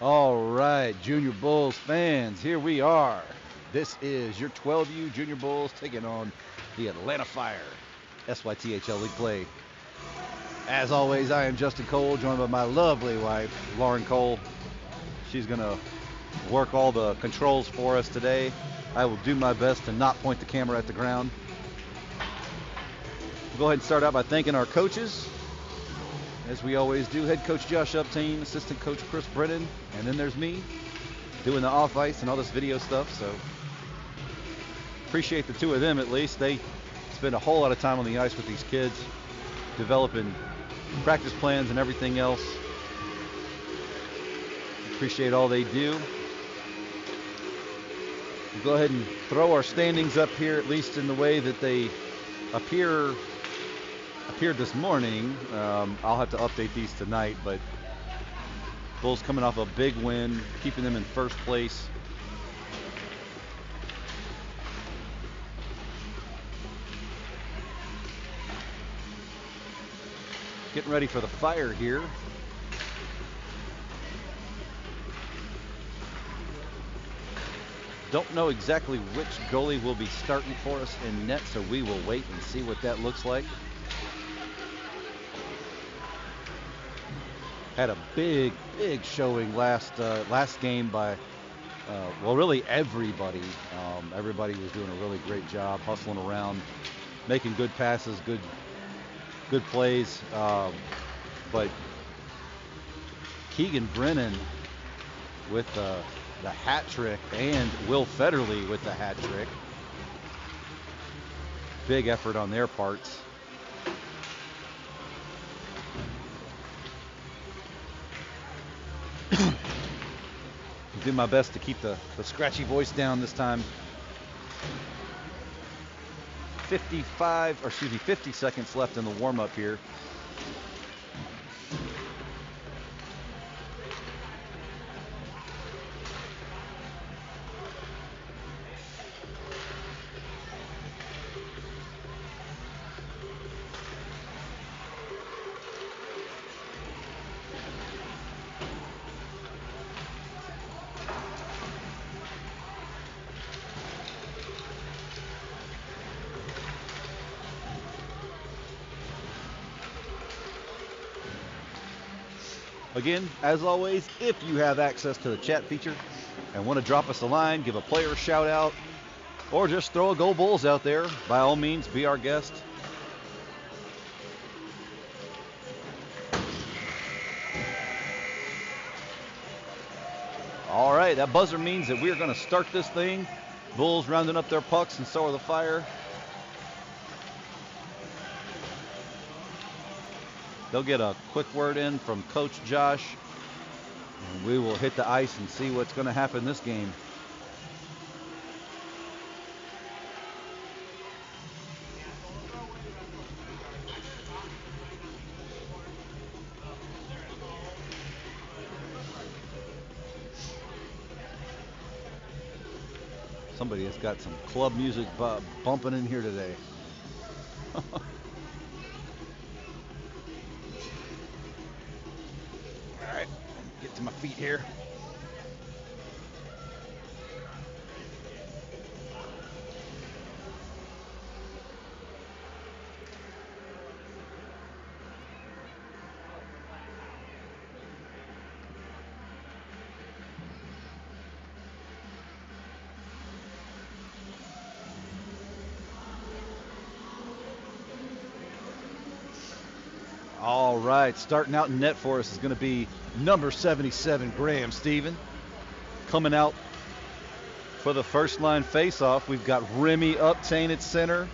All right, Junior Bulls fans, here we are. This is your 12U Junior Bulls taking on the Atlanta Fire. SYTHL League play. As always, I am Justin Cole, joined by my lovely wife, Lauren Cole. She's going to work all the controls for us today. I will do my best to not point the camera at the ground. We'll go ahead and start out by thanking our coaches. As we always do, head coach Josh Uptain, assistant coach Chris Brennan, and then there's me doing the off ice and all this video stuff. So appreciate the two of them at least. They spend a whole lot of time on the ice with these kids, developing practice plans and everything else. Appreciate all they do. We'll go ahead and throw our standings up here, at least in the way that they appeared this morning. I'll have to update these tonight, but Bulls coming off a big win, keeping them in first place. Getting ready for the Fire here. Don't know exactly which goalie will be starting for us in net, so we will wait and see what that looks like. Had a big showing last game by, well, really everybody. Everybody was doing a really great job, hustling around, making good passes, good plays. But Keegan Brennan with the hat trick and Will Federley with the hat trick. Big effort on their parts. Do my best to keep the scratchy voice down this time. 50 seconds left in the warm-up here. Again, as always, if you have access to the chat feature and want to drop us a line, give a player a shout out, or just throw a Go Bulls out there, by all means, be our guest. All right, that buzzer means that we're going to start this thing. Bulls rounding up their pucks, and so are the Fire. They'll get a quick word in from Coach Josh, and we will hit the ice and see what's going to happen this game. Somebody has got some club music bumping in here today. All right, get to my feet here. All right, starting out in net for us is going to be number 77, Graham Stephen. Coming out for the first line faceoff, we've got Remy Uptain at center,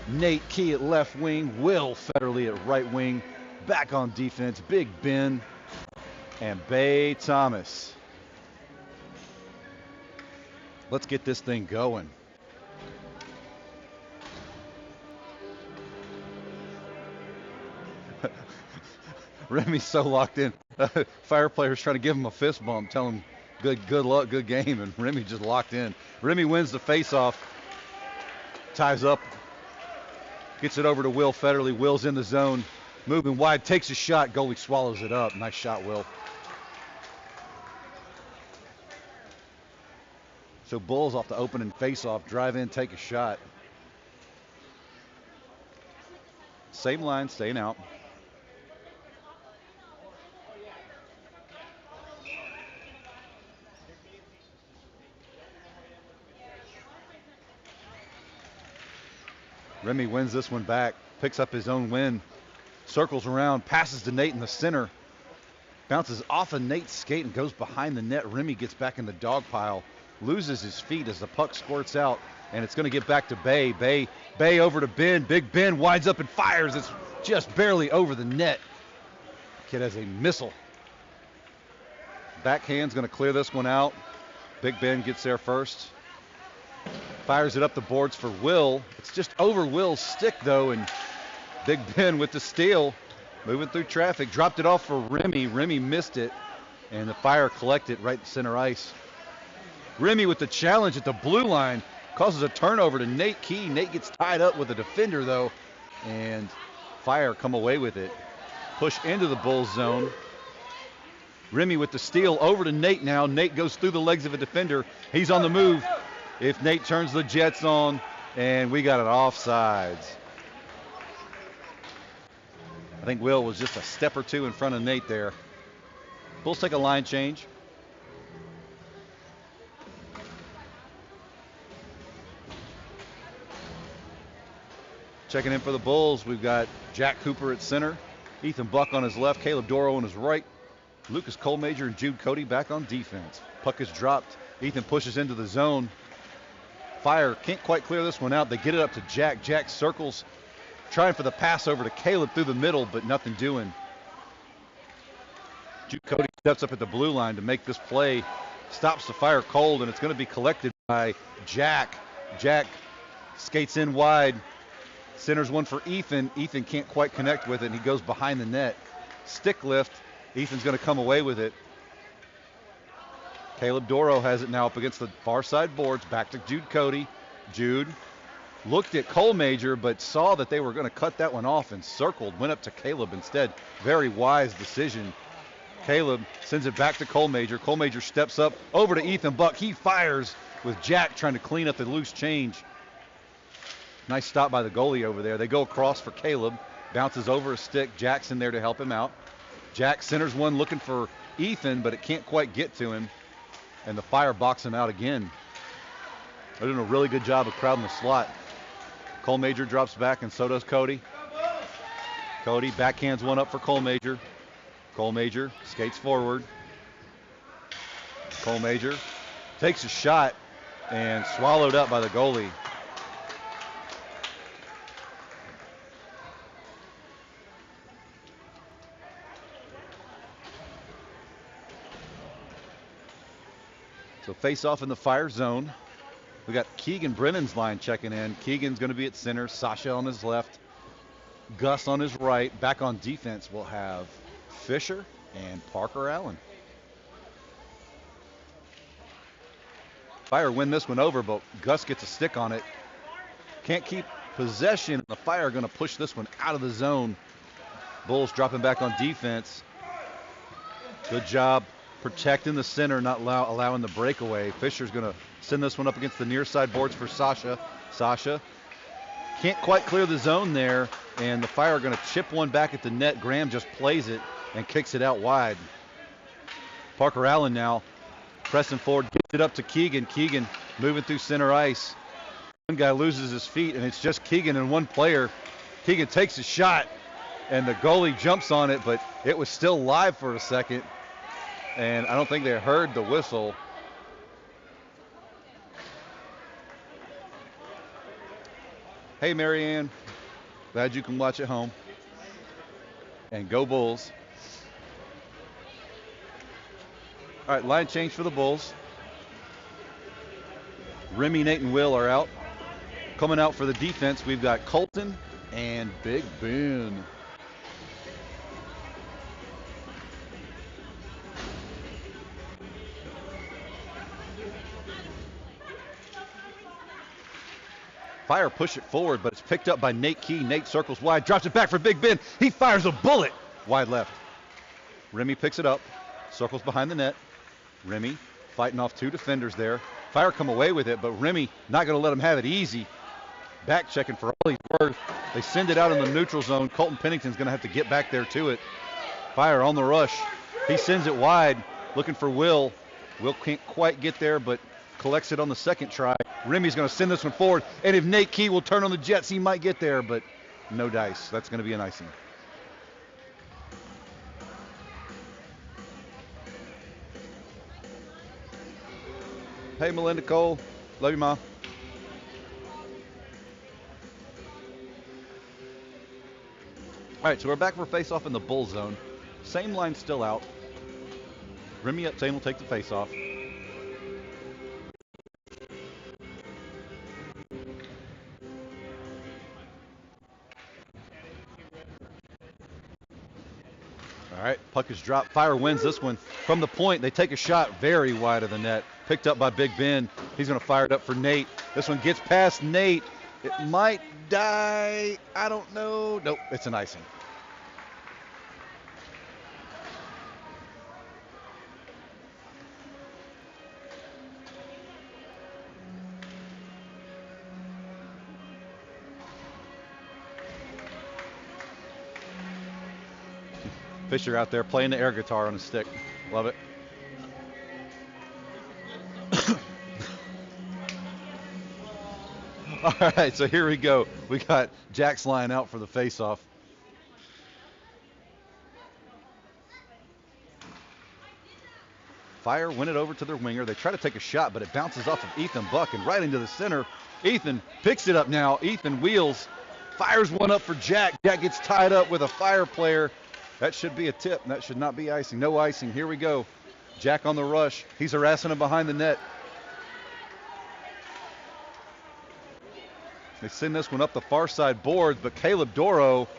Nate Key at left wing, Will Federley at right wing. Back on defense, Big Ben and Bay Thomas. Let's get this thing going. Remy's so locked in. Fire players trying to give him a fist bump, tell him good luck, good game, and Remy just locked in. Remy wins the faceoff, ties up, gets it over to Will Federley. Will's in the zone, moving wide, takes a shot. Goalie swallows it up. Nice shot, Will. So Bulls off the opening face-off, drive in, take a shot. Same line, staying out. Remy wins this one back, picks up his own win, circles around, passes to Nate in the center, bounces off of Nate's skate and goes behind the net. Remy gets back in the dog pile, loses his feet as the puck squirts out, and it's going to get back to Bay. Bay over to Ben. Big Ben winds up and fires. It's just barely over the net. Kid has a missile. Backhand's going to clear this one out. Big Ben gets there first. Fires it up the boards for Will. It's just over Will's stick, though, and Big Ben with the steal, moving through traffic, dropped it off for Remy. Remy missed it, and the Fire collected right at center ice. Remy with the challenge at the blue line causes a turnover to Nate Key. Nate gets tied up with a defender, though, and Fire come away with it. Push into the Bulls zone. Remy with the steal over to Nate now. Nate goes through the legs of a defender. He's on the move. If Nate turns the Jets on, and we got it offsides. I think Will was just a step or two in front of Nate there. Bulls take a line change. Checking in for the Bulls, we've got Jack Cooper at center, Ethan Buck on his left, Caleb Doro on his right, Lucas Colemager and Jude Cody back on defense. Puck is dropped. Ethan pushes into the zone. Fire can't quite clear this one out. They get it up to Jack. Jack circles, trying for the pass over to Caleb through the middle, but nothing doing. Jude Cody steps up at the blue line to make this play. Stops the Fire cold, and it's going to be collected by Jack. Jack skates in wide. Centers one for Ethan. Ethan can't quite connect with it, and he goes behind the net. Stick lift. Ethan's going to come away with it. Caleb Doro has it now up against the far side boards. Back to Jude Cody. Jude looked at Colemager, but saw that they were going to cut that one off and circled. Went up to Caleb instead. Very wise decision. Caleb sends it back to Colemager. Colemager steps up over to Ethan Buck. He fires with Jack trying to clean up the loose change. Nice stop by the goalie over there. They go across for Caleb. Bounces over a stick. Jackson there to help him out. Jack centers one looking for Ethan, but it can't quite get to him. And the Fire box him out again. They're doing a really good job of crowding the slot. Colemager drops back, and so does Cody. Cody backhands one up for Colemager. Colemager skates forward. Colemager takes a shot and swallowed up by the goalie. So face off in the Fire zone. We got Keegan Brennan's line checking in. Keegan's going to be at center. Sasha on his left. Gus on his right. Back on defense, we'll have Fisher and Parker Allen. Fire win this one over, but Gus gets a stick on it. Can't keep possession. The Fire are going to push this one out of the zone. Bulls dropping back on defense. Good job protecting the center, not allowing the breakaway. Fisher's going to send this one up against the near side boards for Sasha. Sasha can't quite clear the zone there, and the Fire are going to chip one back at the net. Graham just plays it and kicks it out wide. Parker Allen now pressing forward, gets it up to Keegan. Keegan moving through center ice. One guy loses his feet, and it's just Keegan and one player. Keegan takes a shot, and the goalie jumps on it, but it was still live for a second. And I don't think they heard the whistle. Hey, Marianne. Glad you can watch at home. And go Bulls. All right, line change for the Bulls. Remy, Nate, and Will are out. Coming out for the defense, we've got Colton and Big Ben. Fire push it forward, but it's picked up by Nate Key. Nate circles wide, drops it back for Big Ben. He fires a bullet wide left. Remy picks it up, circles behind the net. Remy fighting off two defenders there. Fire come away with it, but Remy not going to let them have it easy. Back checking for all he's worth. They send it out in the neutral zone. Colton Pennington's going to have to get back there to it. Fire on the rush. He sends it wide, looking for Will. Will can't quite get there, but collects it on the second try. Remy's going to send this one forward, and if Nate Key will turn on the Jets, he might get there, but no dice. That's going to be an icing. Hey, Melinda Cole. Love you, Ma. All right, so we're back for face-off in the bull zone. Same line still out. Remy Epstein will take the face-off. All right, puck is dropped. Fire wins this one. From the point, they take a shot very wide of the net. Picked up by Big Ben. He's going to fire it up for Nate. This one gets past Nate. It might die. I don't know. Nope, it's an icing. Fisher out there playing the air guitar on a stick. Love it. All right, so here we go. We got Jack's line out for the face-off. Fire win it over to their winger. They try to take a shot, but it bounces off of Ethan Buck and right into the center. Ethan picks it up now. Ethan wheels, fires one up for Jack. Jack gets tied up with a Fire player. That should be a tip. That should not be icing. No icing. Here we go. Jack on the rush. He's harassing him behind the net. They send this one up the far side boards, but Caleb Doro,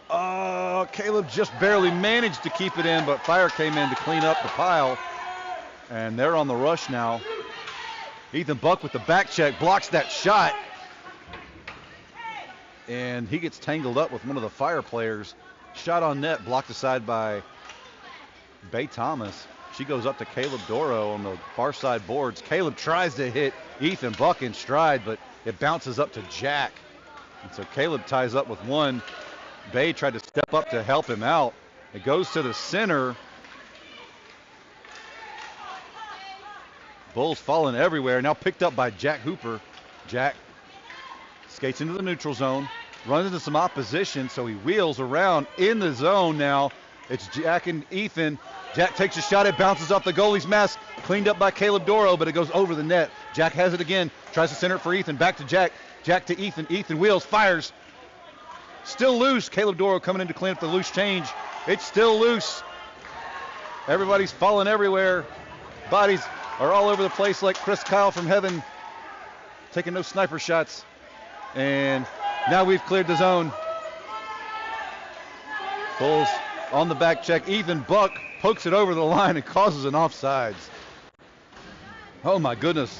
Caleb just barely managed to keep it in, but Fire came in to clean up the pile. And they're on the rush now. Ethan Buck with the back check blocks that shot. And he gets tangled up with one of the Fire players. Shot on net, blocked aside by Bay Thomas. She goes up to Caleb Doro on the far side boards. Caleb tries to hit Ethan Buck in stride, but it bounces up to Jack. And so Caleb ties up with one. Bay tried to step up to help him out. It goes to the center. Bulls falling everywhere. Now picked up by Jack Hooper. Jack skates into the neutral zone. Runs into some opposition, so he wheels around in the zone now. It's Jack and Ethan. Jack takes a shot. It bounces off the goalie's mask. Cleaned up by Caleb Doro, but it goes over the net. Jack has it again. Tries to center it for Ethan. Back to Jack. Jack to Ethan. Ethan wheels, fires. Still loose. Caleb Doro coming in to clean up the loose change. It's still loose. Everybody's falling everywhere. Bodies are all over the place like Chris Kyle from heaven. Taking no sniper shots. And now we've cleared the zone. Bulls on the back check. Ethan Buck pokes it over the line and causes an offsides. Oh my goodness.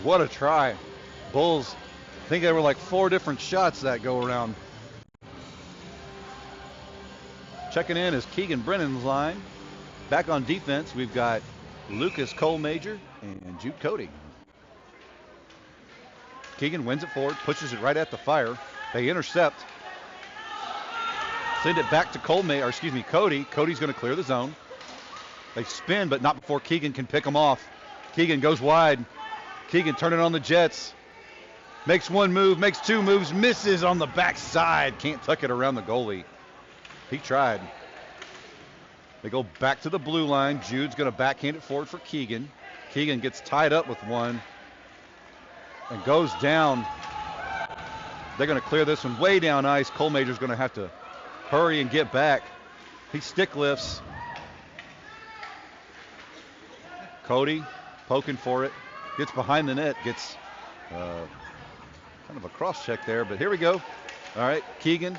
What a try. Bulls, I think there were like 4 different shots that go around. Checking in is Keegan Brennan's line. Back on defense, we've got Lucas Cole-Major and Jude Cody. Keegan wins it forward, pushes it right at the Fire. They intercept. Send it back to Cody. Cody's going to clear the zone. They spin, but not before Keegan can pick them off. Keegan goes wide. Keegan turning on the Jets. Makes one move, makes 2 moves, misses on the backside. Can't tuck it around the goalie. He tried. They go back to the blue line. Jude's going to backhand it forward for Keegan. Keegan gets tied up with one and goes down. They're going to clear this one way down ice. Cole-Major's going to have to hurry and get back. He stick lifts. Cody poking for it. Gets behind the net. Gets kind of a cross check there, but here we go. All right, Keegan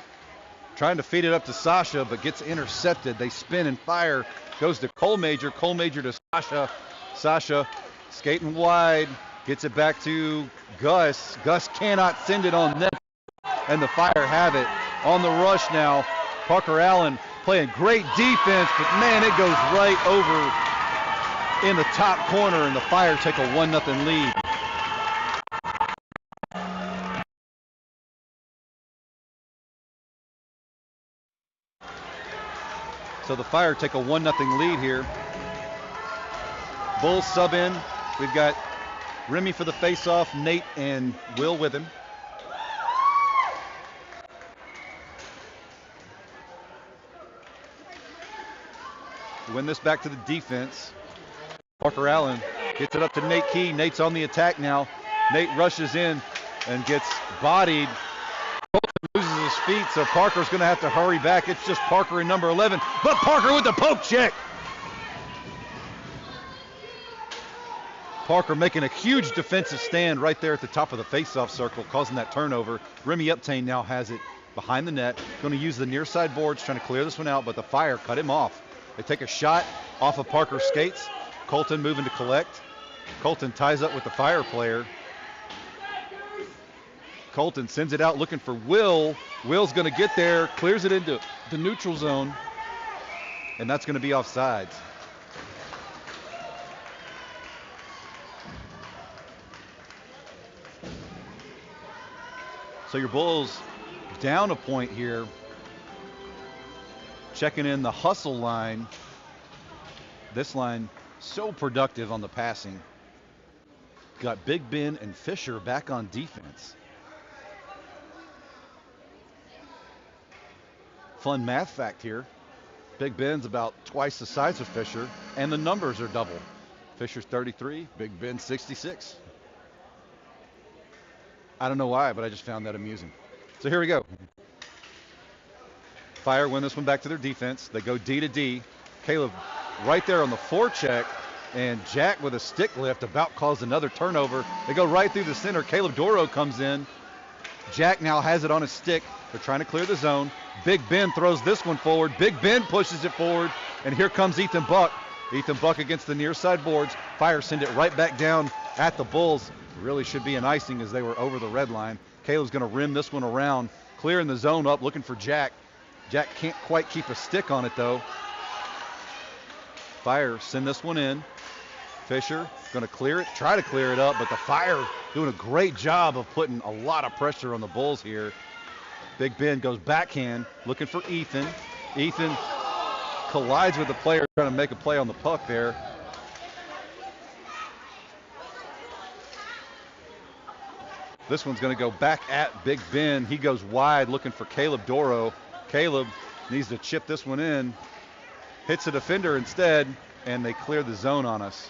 trying to feed it up to Sasha, but gets intercepted. They spin and fire. Goes to Cole-Major. Cole-Major to Sasha. Sasha skating wide. Gets it back to Gus. Gus cannot send it on net. And the Fire have it. On the rush now. Parker Allen playing great defense, but man, it goes right over in the top corner, and the Fire take a 1-0 lead. So the Fire take a 1-0 lead here. Bulls sub in. We've got Remy for the face-off, Nate and Will with him. Win this back to the defense. Parker Allen gets it up to Nate Key. Nate's on the attack now. Nate rushes in and gets bodied. Colton loses his feet, so Parker's going to have to hurry back. It's just Parker in number 11, but Parker with the poke check. Parker making a huge defensive stand right there at the top of the face-off circle, causing that turnover. Remy Uptain now has it behind the net. Going to use the near side boards, trying to clear this one out, but the Fire cut him off. They take a shot off of Parker's skates. Colton moving to collect. Colton ties up with the Fire player. Colton sends it out looking for Will. Will's going to get there, clears it into the neutral zone, and that's going to be offsides. So your Bulls down a point here. Checking in the hustle line. This line so productive on the passing. Got Big Ben and Fisher back on defense. Fun math fact here. Big Ben's about twice the size of Fisher, and the numbers are double. Fisher's 33, Big Ben 66. I don't know why, but I just found that amusing. So here we go. Fire win this one back to their defense. They go D to D. Caleb right there on the forecheck, and Jack with a stick lift about caused another turnover. They go right through the center. Caleb Doro comes in. Jack now has it on his stick. They're trying to clear the zone. Big Ben throws this one forward. Big Ben pushes it forward, and here comes Ethan Buck. Ethan Buck against the near side boards. Fire send it right back down at the Bulls. Really should be an icing as they were over the red line. Caleb's going to rim this one around, clearing the zone up, looking for Jack. Jack can't quite keep a stick on it, though. Fire send this one in. Fisher going to clear it, try to clear it up, but the Fire doing a great job of putting a lot of pressure on the Bulls here. Big Ben goes backhand, looking for Ethan. Ethan collides with the player, trying to make a play on the puck there. This one's going to go back at Big Ben. He goes wide, looking for Caleb Doro. Caleb needs to chip this one in. Hits a defender instead, and they clear the zone on us.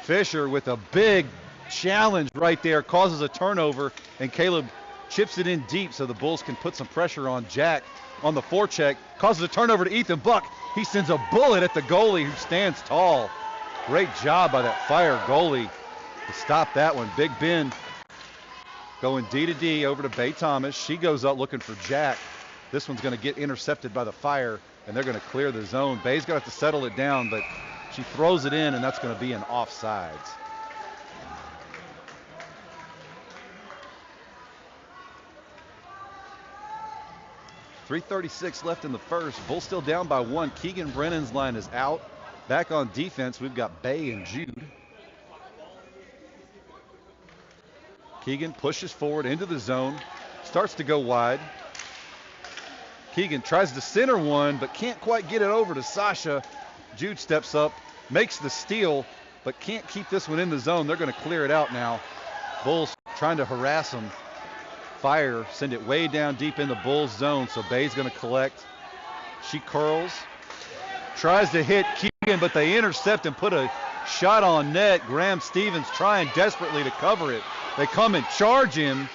Fisher with a big challenge right there, causes a turnover, and Caleb chips it in deep so the Bulls can put some pressure on Jack on the forecheck. Causes a turnover to Ethan Buck. He sends a bullet at the goalie who stands tall. Great job by that Fire goalie to stop that one. Big Ben going D to D over to Bay Thomas. She goes up looking for Jack. This one's going to get intercepted by the Fire, and they're going to clear the zone. Bay's going to have to settle it down, but she throws it in, and that's going to be an offsides. .336 left in the first. Bulls still down by 1. Keegan Brennan's line is out. Back on defense, we've got Bay and Jude. Keegan pushes forward into the zone, starts to go wide. Keegan tries to center one, but can't quite get it over to Sasha. Jude steps up, makes the steal, but can't keep this one in the zone. They're going to clear it out now. Bulls trying to harass them. Fire send it way down deep in the Bulls zone, so Bay's going to collect. She curls, tries to hit Keegan, but they intercept and put a shot on net. Graham Stevens trying desperately to cover it. They come and charge him,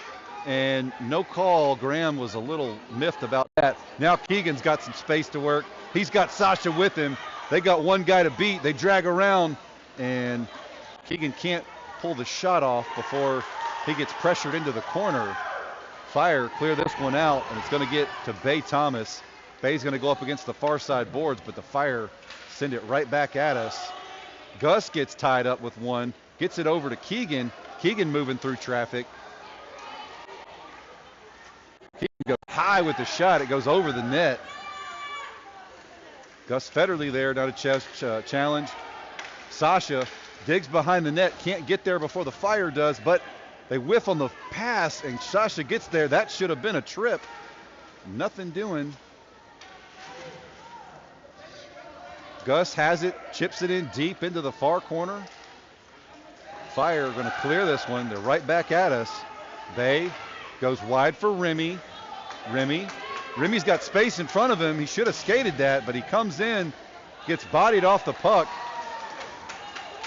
and no call. Graham was a little miffed about that. Now Keegan's got some space to work. He's got Sasha with him. They got one guy to beat. They drag around, and Keegan can't pull the shot off before he gets pressured into the corner. Fire clear this one out, and it's going to get to Bay Thomas. Bay's going to go up against the far side boards, but the Fire send it right back at us. Gus gets tied up with one, gets it over to Keegan. Keegan moving through traffic. Keegan goes high with the shot. It goes over the net. Gus Federley there, not a chest challenge. Sasha digs behind the net, can't get there before the Fire does, but they whiff on the pass, and Sasha gets there. That should have been a trip. Nothing doing. Gus has it, chips it in deep into the far corner. Fire going to clear this one. They're right back at us. Bay goes wide for Remy. Remy's got space in front of him. He should have skated that, but he comes in, gets bodied off the puck.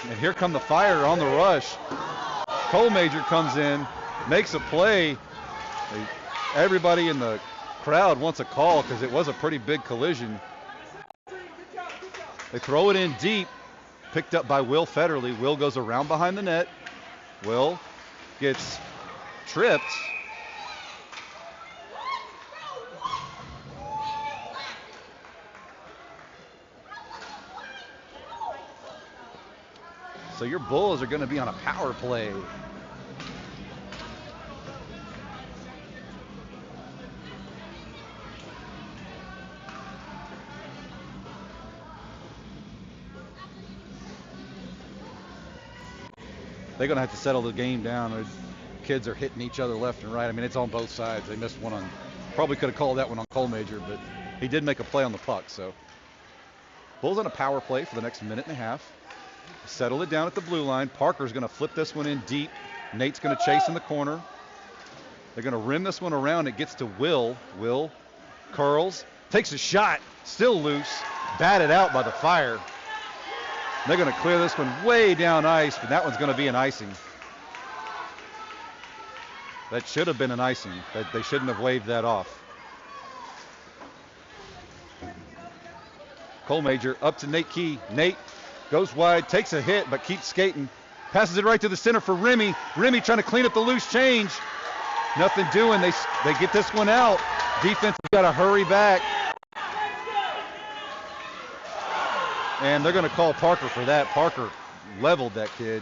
And here come the Fire on the rush. Cole Major comes in, makes a play. Everybody in the crowd wants a call because it was a pretty big collision. They throw it in deep, picked up by Will Federley. Will goes around behind the net. Will gets tripped. So your Bulls are going to be on a power play. They're going to have to settle the game down. The kids are hitting each other left and right. I mean, it's on both sides. They missed one on, probably could have called that one on Cole Major, but he did make a play on the puck. So Bulls on a power play for the next minute and a half. Settle it down at the blue line. Parker's going to flip this one in deep. Nate's going to chase in the corner. They're going to rim this one around. It gets to Will. Will curls, takes a shot, still loose, batted out by the Fire. They're going to clear this one way down ice, but that one's going to be an icing. That should have been an icing. They shouldn't have waved that off. Cole Major up to Nate Key. Nate goes wide, takes a hit, but keeps skating. Passes it right to the center for Remy. Remy trying to clean up the loose change. Nothing doing. They get this one out. Defense has got to hurry back. And they're going to call Parker for that. Parker leveled that kid.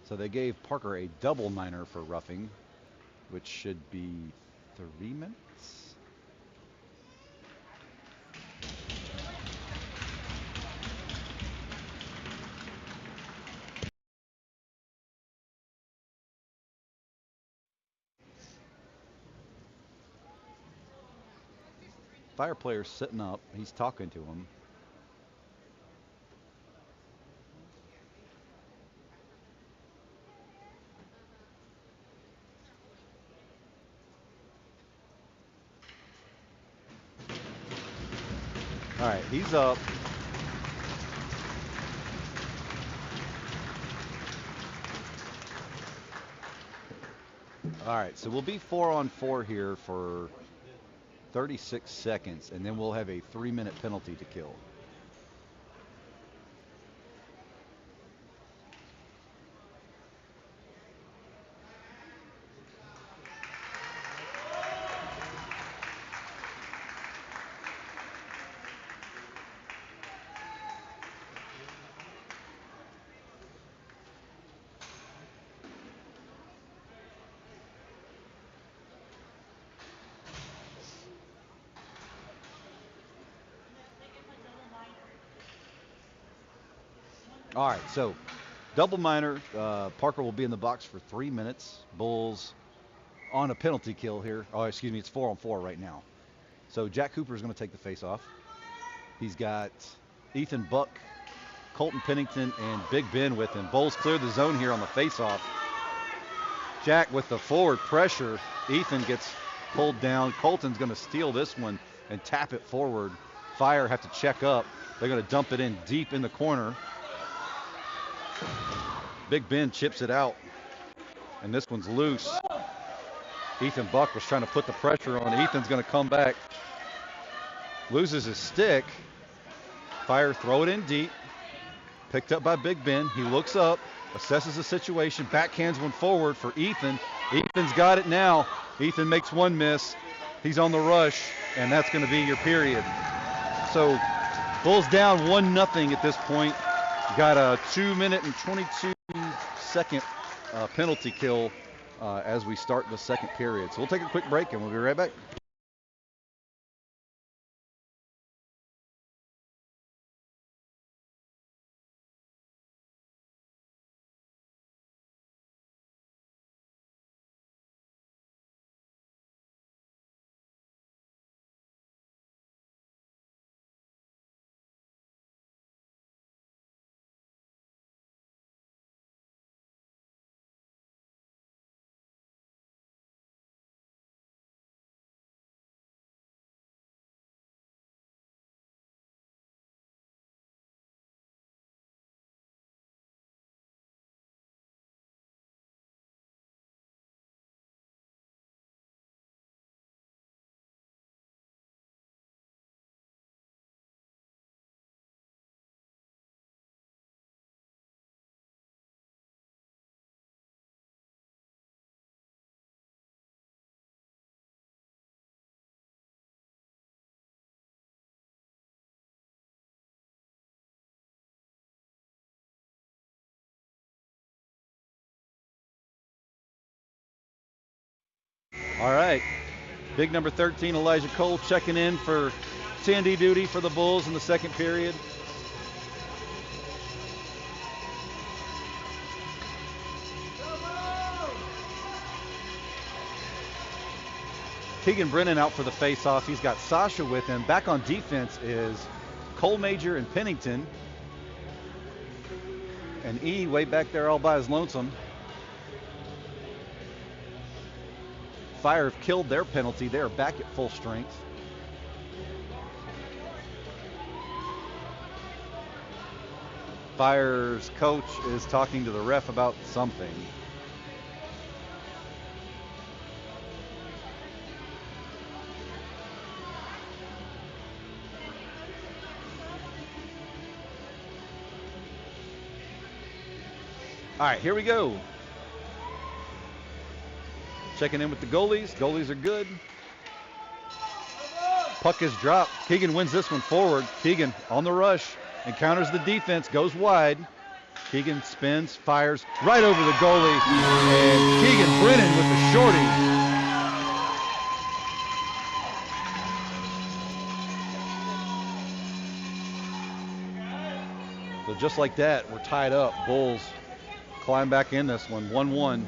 So they gave Parker a double minor for roughing, which should be 3 minutes. Fire player's sitting up. He's talking to him. All right, he's up. All right, so we'll be 4-on-4 here for 36 seconds, and then we'll have a 3-minute penalty to kill. All right, so double minor. Parker will be in the box for 3 minutes. Bulls on a penalty kill here. Oh, excuse me, it's 4-on-4 right now. So Jack Cooper is going to take the face off. He's got Ethan Buck, Colton Pennington, and Big Ben with him. Bulls clear the zone here on the face-off. Jack with the forward pressure. Ethan gets pulled down. Colton's going to steal this one and tap it forward. Fire have to check up. They're going to dump it in deep in the corner. Big Ben chips it out, and this one's loose. Ethan Buck was trying to put the pressure on. Ethan's going to come back. Loses his stick. Fire throw it in deep. Picked up by Big Ben. He looks up, assesses the situation, backhands one forward for Ethan. Ethan's got it now. Ethan makes one miss. He's on the rush, and that's going to be your period. So Bulls down 1-0 at this point. Got a 2-minute and 22-second penalty kill as we start the second period. So we'll take a quick break, and we'll be right back. All right. Big number 13, Elijah Cole, checking in for Sandy duty for the Bulls in the second period. Keegan Brennan out for the face-off. He's got Sasha with him. Back on defense is Cole Major and Pennington. And E way back there all by his lonesome. Fire have killed their penalty. They are back at full strength. Fire's coach is talking to the ref about something. All right, here we go. Checking in with the goalies. Goalies are good. Puck is dropped. Keegan wins this one forward. Keegan on the rush, encounters the defense, goes wide. Keegan spins, fires right over the goalie. And Keegan Brennan with the shorty. So just like that, we're tied up. Bulls climb back in this one, 1-1.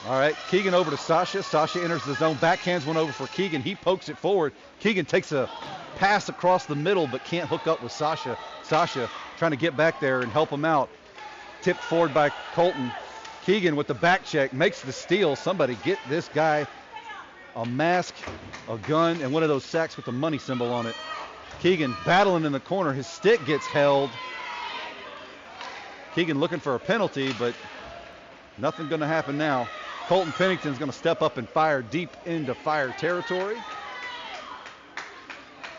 All right, Keegan over to Sasha. Sasha enters the zone, backhands one over for Keegan. He pokes it forward. Keegan takes a pass across the middle but can't hook up with Sasha. Sasha trying to get back there and help him out. Tipped forward by Colton. Keegan with the back check makes the steal. Somebody get this guy a mask, a gun, and one of those sacks with the money symbol on it. Keegan battling in the corner. His stick gets held. Keegan looking for a penalty, but nothing going to happen now. Colton Pennington's going to step up and fire deep into Fire territory.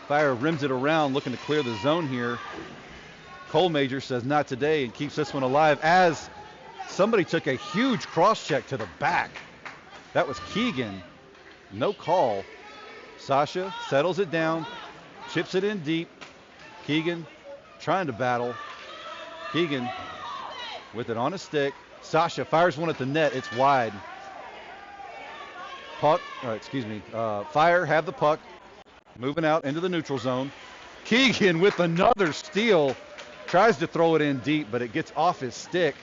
Fire rims it around, looking to clear the zone here. Cole Major says not today and keeps this one alive as somebody took a huge cross check to the back. That was Keegan. No call. Sasha settles it down, chips it in deep. Keegan trying to battle. Keegan with it on his stick. Sasha fires one at the net. It's wide. Puck, Fire have the puck, moving out into the neutral zone. Keegan with another steal, tries to throw it in deep, but it gets off his stick.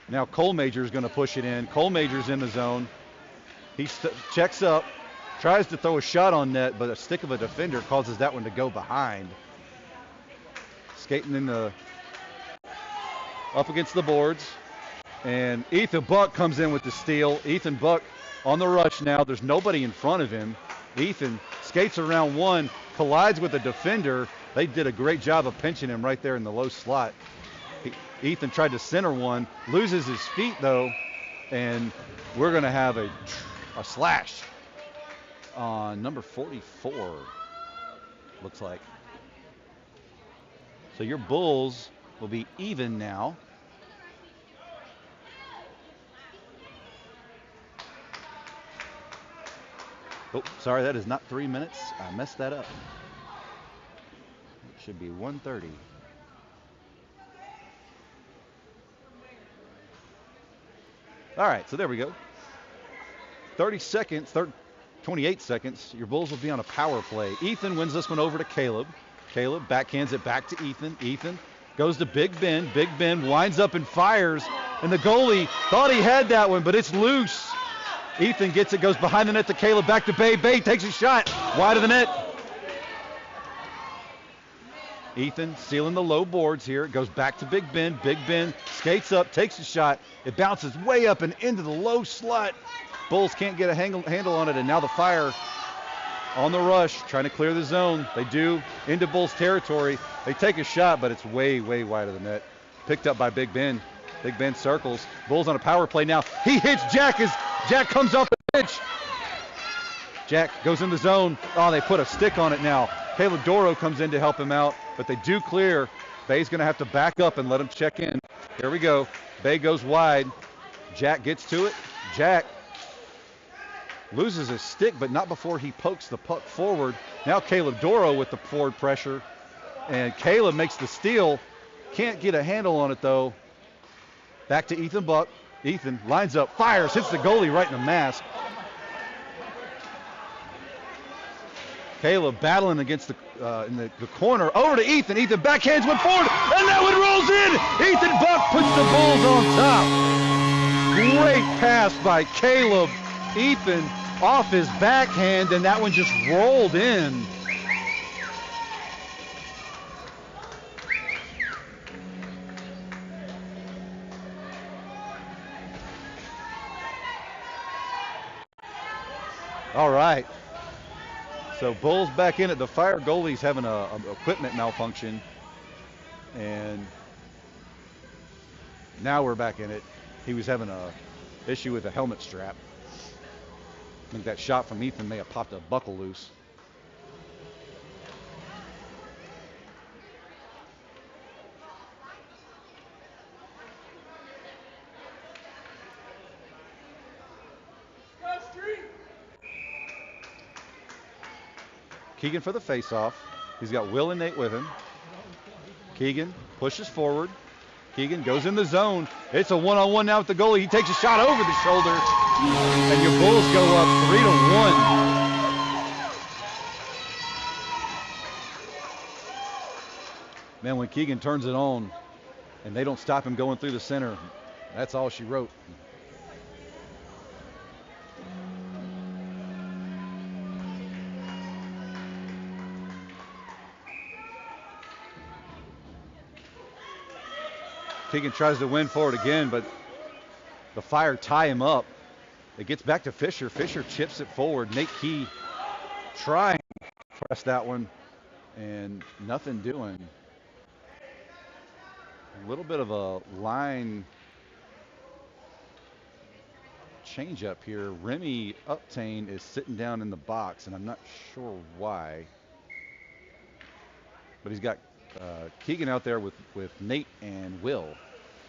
Now Cole Major is going to push it in. Cole Major's in the zone. He checks up, tries to throw a shot on net, but a stick of a defender causes that one to go behind. Skating up against the boards. And Ethan Buck comes in with the steal. Ethan Buck on the rush now. There's nobody in front of him. Ethan skates around one, collides with a defender. They did a great job of pinching him right there in the low slot. Ethan tried to center one, loses his feet though, and we're going to have a slash on number 44, looks like. So your Bulls will be even now. Oh, sorry, that is not 3 minutes. I messed that up. It should be 1:30. All right, so there we go. 30 seconds, 28 seconds. Your Bulls will be on a power play. Ethan wins this one over to Caleb. Caleb backhands it back to Ethan. Ethan goes to Big Ben. Big Ben winds up and fires. And the goalie thought he had that one, but it's loose. Ethan gets it, goes behind the net to Caleb, back to Bay. Bay takes a shot, wide of the net. Ethan sealing the low boards here. It goes back to Big Ben. Big Ben skates up, takes a shot. It bounces way up and into the low slot. Bulls can't get a handle on it, and now the Fire on the rush, trying to clear the zone. They do into Bulls territory. They take a shot, but it's way, way wide of the net. Picked up by Big Ben. Big Ben circles. Bulls on a power play now. He hits Jack as Jack comes off the bench. Jack goes in the zone. Oh, they put a stick on it now. Caleb Doro comes in to help him out, but they do clear. Bay's going to have to back up and let him check in. Here we go. Bay goes wide. Jack gets to it. Jack loses his stick, but not before he pokes the puck forward. Now Caleb Doro with the forward pressure, and Caleb makes the steal. Can't get a handle on it, though. Back to Ethan Buck. Ethan lines up, fires, hits the goalie right in the mask. Caleb battling against in the corner. Over to Ethan. Ethan backhands one forward, and that one rolls in. Ethan Buck puts the Bulls on top. Great pass by Caleb. Ethan off his backhand, and that one just rolled in. All right. So Bulls back in it. The Fire goalie's having a equipment malfunction, and now we're back in it. He was having a issue with a helmet strap. I think that shot from Ethan may have popped a buckle loose. Keegan for the face-off. He's got Will and Nate with him. Keegan pushes forward. Keegan goes in the zone. It's a one-on-one now with the goalie. He takes a shot over the shoulder, and your Bulls go up 3-1. Man, when Keegan turns it on and they don't stop him going through the center, that's all she wrote. Keegan tries to win forward again, but the Fire tie him up. It gets back to Fisher. Fisher chips it forward. Nate Key trying to press that one, and nothing doing. A little bit of a line change up here. Remy Uptain is sitting down in the box, and I'm not sure why. But he's got Keegan out there with Nate and Will.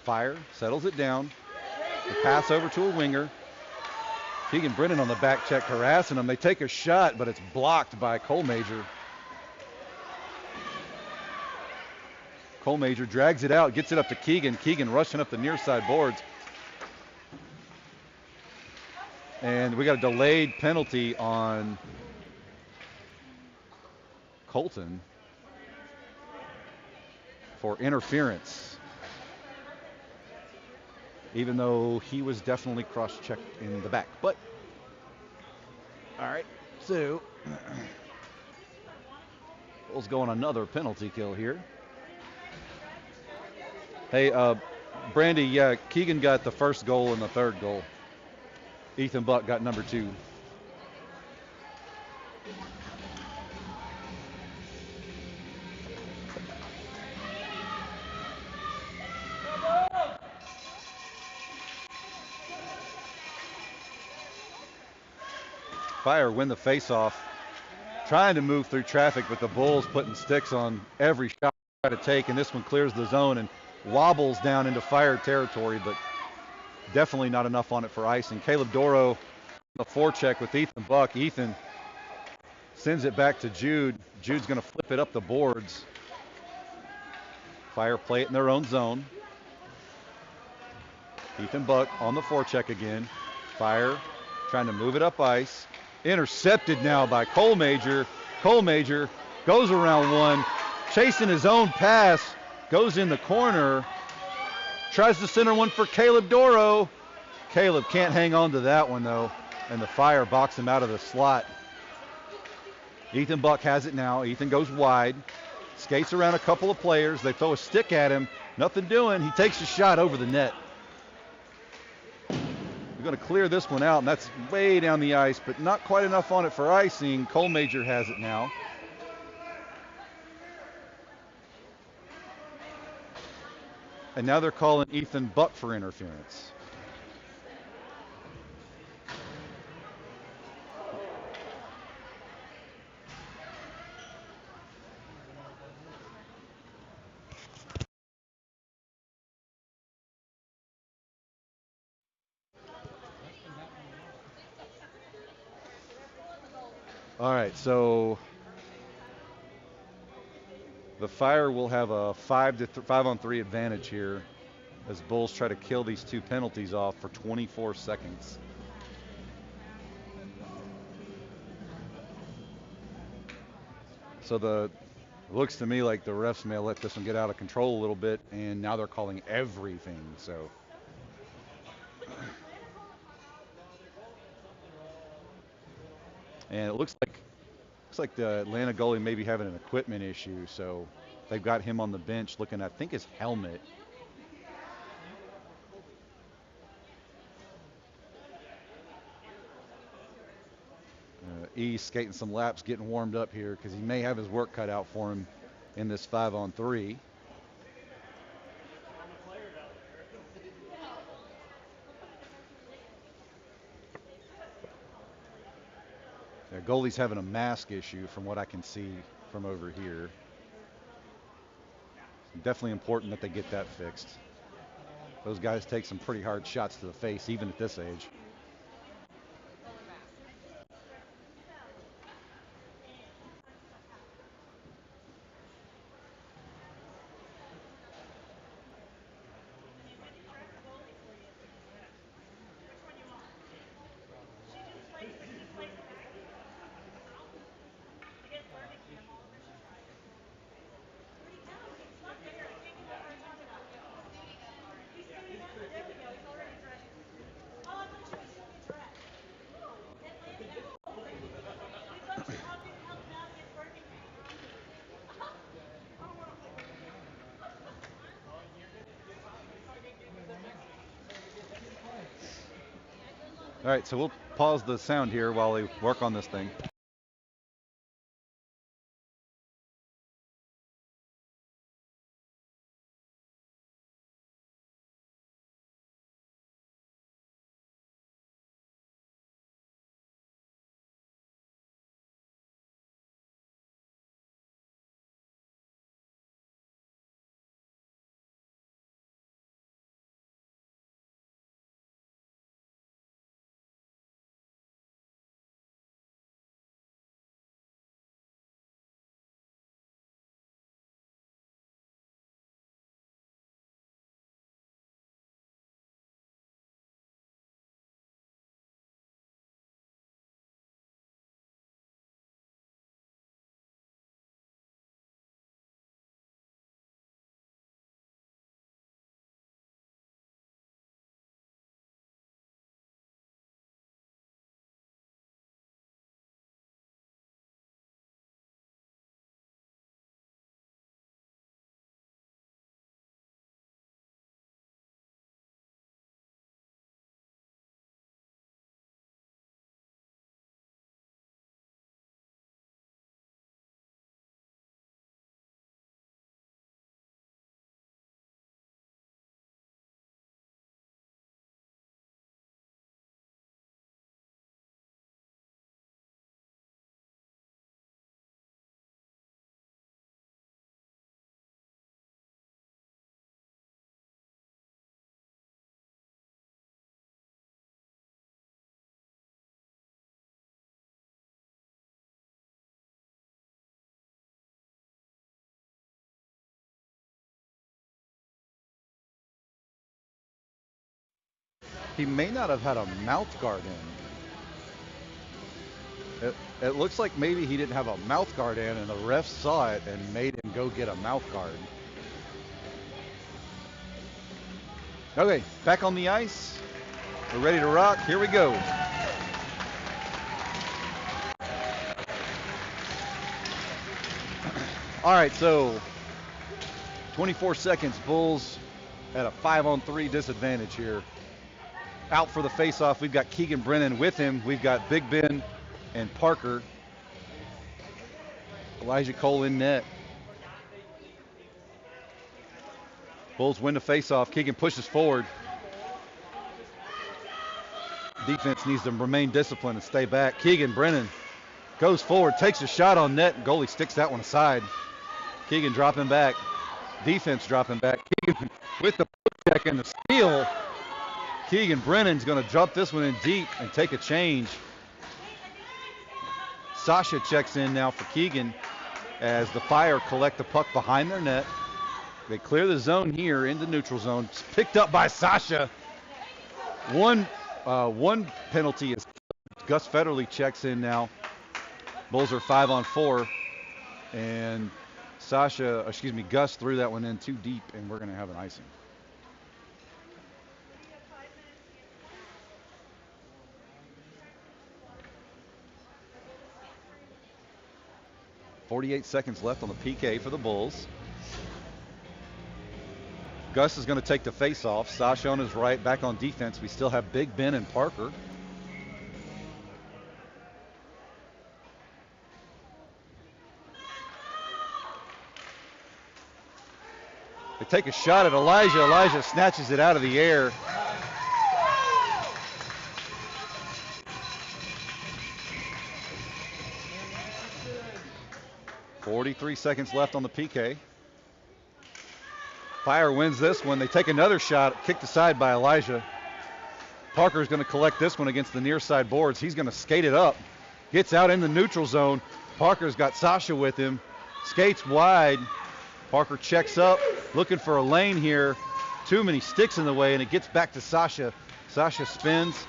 Fire settles it down. The pass over to a winger. Keegan Brennan on the back check harassing him. They take a shot, but it's blocked by Cole Major. Cole Major drags it out, gets it up to Keegan. Keegan rushing up the near side boards. And we got a delayed penalty on Colton for interference, even though he was definitely cross-checked in the back. But, all right, so Bulls go on another penalty kill here. Hey, Brandy, yeah, Keegan got the first goal and the third goal. Ethan Buck got number 2. Fire win the faceoff, trying to move through traffic, but the Bulls putting sticks on every shot they try to take, and this one clears the zone and wobbles down into Fire territory, but definitely not enough on it for icing. Caleb Doro, the forecheck with Ethan Buck. Ethan sends it back to Jude. Jude's going to flip it up the boards. Fire play it in their own zone. Ethan Buck on the forecheck again. Fire trying to move it up ice. Intercepted now by Cole Major. Cole Major goes around one, chasing his own pass, goes in the corner, tries to center one for Caleb Doro. Caleb can't hang on to that one though, and the Fire box him out of the slot. Ethan Buck has it now. Ethan goes wide, skates around a couple of players. They throw a stick at him, nothing doing. He takes a shot over the net. We're going to clear this one out, and that's way down the ice, but not quite enough on it for icing. Cole Major has it now. And now they're calling Ethan Buck for interference. All right, so the Fire will have a 5-on-3 advantage here as Bulls try to kill these 2 penalties off for 24 seconds. So it looks to me like the refs may have let this one get out of control a little bit, and now they're calling everything. So and it looks like the Atlanta goalie may be having an equipment issue, so they've got him on the bench looking at, I think, his helmet. E's skating some laps, getting warmed up here because he may have his work cut out for him in this 5-on-3. The goalie's having a mask issue from what I can see from over here. Definitely important that they get that fixed. Those guys take some pretty hard shots to the face, even at this age. All right, so we'll pause the sound here while we work on this thing. He may not have had a mouth guard in. It looks like maybe he didn't have a mouth guard in, and the ref saw it and made him go get a mouth guard. Okay, back on the ice. We're ready to rock. Here we go. All right, so 24 seconds. Bulls at a 5-on-3 disadvantage here. Out for the faceoff, we've got Keegan Brennan. With him, we've got Big Ben and Parker. Elijah Cole in net. Bulls win the faceoff. Keegan pushes forward. Defense needs to remain disciplined and stay back. Keegan Brennan goes forward, takes a shot on net, and goalie sticks that one aside. Keegan dropping back. Defense dropping back. Keegan with the check and the steal. Keegan Brennan's going to drop this one in deep and take a change. Sasha checks in now for Keegan as the Fire collect the puck behind their net. They clear the zone here into neutral zone. It's picked up by Sasha. One penalty is Gus Federley checks in now. Bulls are 5-on-4, and Gus threw that one in too deep, and we're going to have an icing. .48 seconds left on the PK for the Bulls. Gus is going to take the face-off. Sasha on his right, back on defense. We still have Big Ben and Parker. They take a shot at Elijah. Elijah snatches it out of the air. .43 seconds left on the PK. Fire wins this one. They take another shot, kicked aside by Elijah. Parker's going to collect this one against the near side boards. He's going to skate it up. Gets out in the neutral zone. Parker's got Sasha with him. Skates wide. Parker checks up, looking for a lane here. Too many sticks in the way, and it gets back to Sasha. Sasha spins,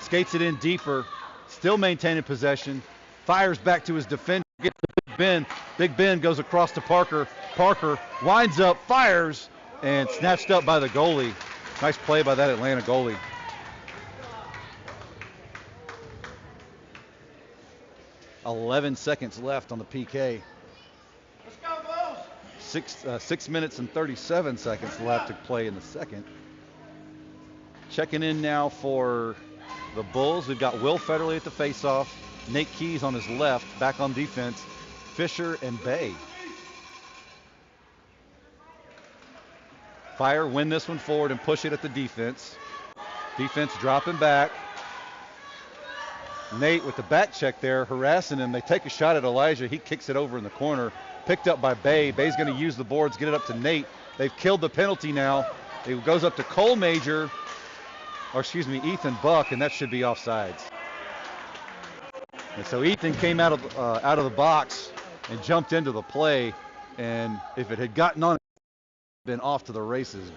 skates it in deeper, still maintaining possession. Fires back to his defender, gets to Big Ben. Big Ben goes across to Parker. Parker winds up, fires, and snatched up by the goalie. Nice play by that Atlanta goalie. .11 seconds left on the PK. 6 minutes and 37 seconds left to play in the second. Checking in now for the Bulls. We've got Will Federley at the faceoff. Nate Keys on his left, back on defense. Fisher and Bay. Fire win this one forward and push it at the defense. Defense dropping back. Nate with the back check there, harassing him. They take a shot at Elijah. He kicks it over in the corner. Picked up by Bay. Bay's going to use the boards, get it up to Nate. They've killed the penalty now. It goes up to Ethan Buck, and that should be offsides. And so Ethan came out of the box and jumped into the play, and if it had gotten on, it would have been off to the races.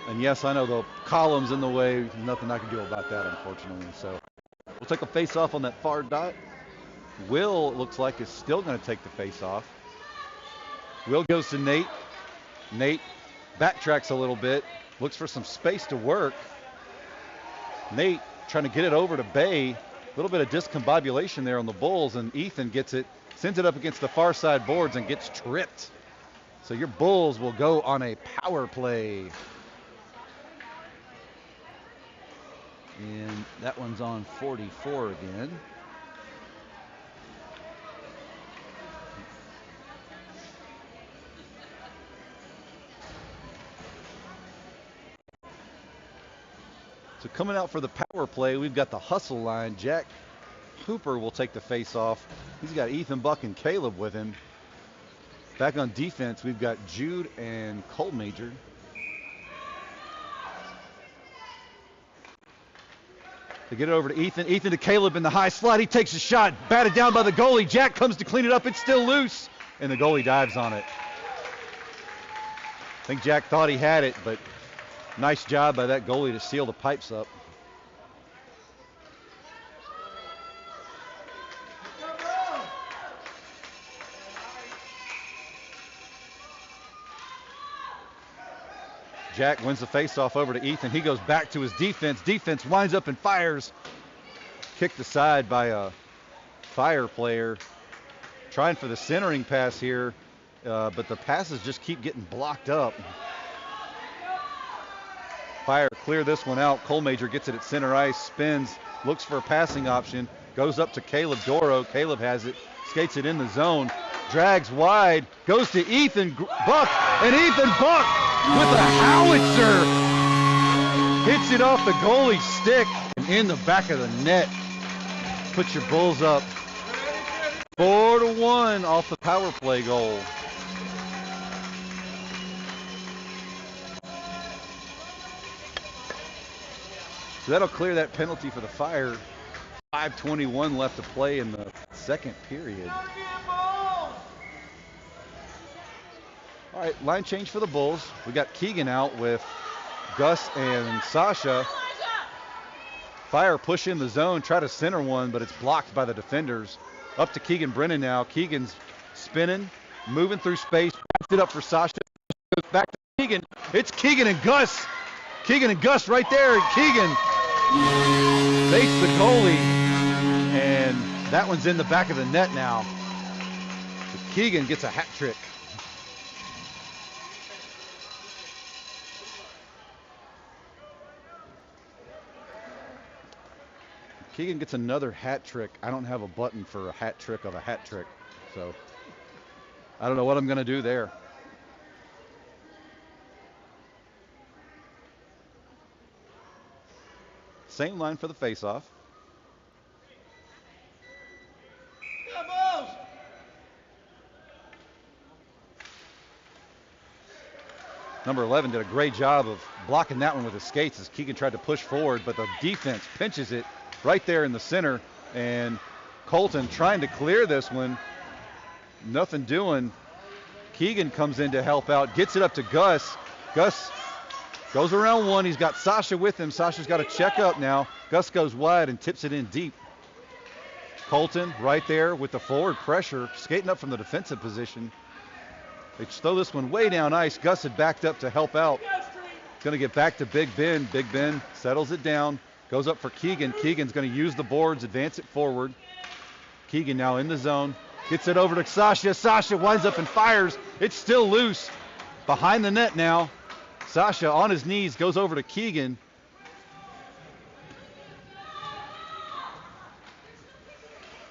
And yes, I know the column's in the way. Nothing I can do about that, unfortunately. So we'll take a face-off on that far dot. Will, it looks like, is still going to take the face-off. Will goes to Nate. Nate backtracks a little bit, looks for some space to work. Nate trying to get it over to Bay. A little bit of discombobulation there on the Bulls, and Ethan gets it, sends it up against the far side boards and gets tripped. So your Bulls will go on a power play. And that one's on 44 again. So coming out for the power play, we've got the hustle line. Jack Hooper will take the face off. He's got Ethan Buck and Caleb with him. Back on defense, we've got Jude and Cole Major. They get it over to Ethan. Ethan to Caleb in the high slot. He takes a shot, batted down by the goalie. Jack comes to clean it up. It's still loose, and the goalie dives on it. I think Jack thought he had it, but Nice job by that goalie to seal the pipes up. Jack wins the faceoff over to Ethan. He goes back to his defense. Defense winds up and fires. Kicked aside by a Fire player. Trying for the centering pass here, but the passes just keep getting blocked up. Fire clear this one out. Colmajor gets it at center ice, spins, looks for a passing option, goes up to Caleb Doro. Caleb has it, skates it in the zone, drags wide, goes to Ethan Buck, and Ethan Buck with a howitzer hits it off the goalie's stick and in the back of the net. Put your Bulls up 4-1 off the power play goal. So that'll clear that penalty for the Fire. 5:21 left to play in the second period. All right, line change for the Bulls. We got Keegan out with Gus and Sasha. Fire push in the zone, try to center one, but it's blocked by the defenders. Up to Keegan Brennan now. Keegan's spinning, moving through space, wraps it up for Sasha. Goes back to Keegan. It's Keegan and Gus. Keegan and Gus right there. And Keegan baits the goalie, and that one's in the back of the net now. So Keegan gets a hat trick. Keegan gets another hat trick. I don't have a button for a hat trick of a hat trick, so I don't know what I'm going to do there. Same line for the faceoff. Number 11 did a great job of blocking that one with his skates as Keegan tried to push forward, but the defense pinches it right there in the center, and Colton trying to clear this one. Nothing doing. Keegan comes in to help out, gets it up to Gus. Gus goes around one. He's got Sasha with him. Sasha's got to check up now. Gus goes wide and tips it in deep. Colton right there with the forward pressure, skating up from the defensive position. They throw this one way down ice. Gus had backed up to help out. Going to get back to Big Ben. Big Ben settles it down. Goes up for Keegan. Keegan's going to use the boards, advance it forward. Keegan now in the zone. Gets it over to Sasha. Sasha winds up and fires. It's still loose. Behind the net now. Sasha on his knees goes over to Keegan.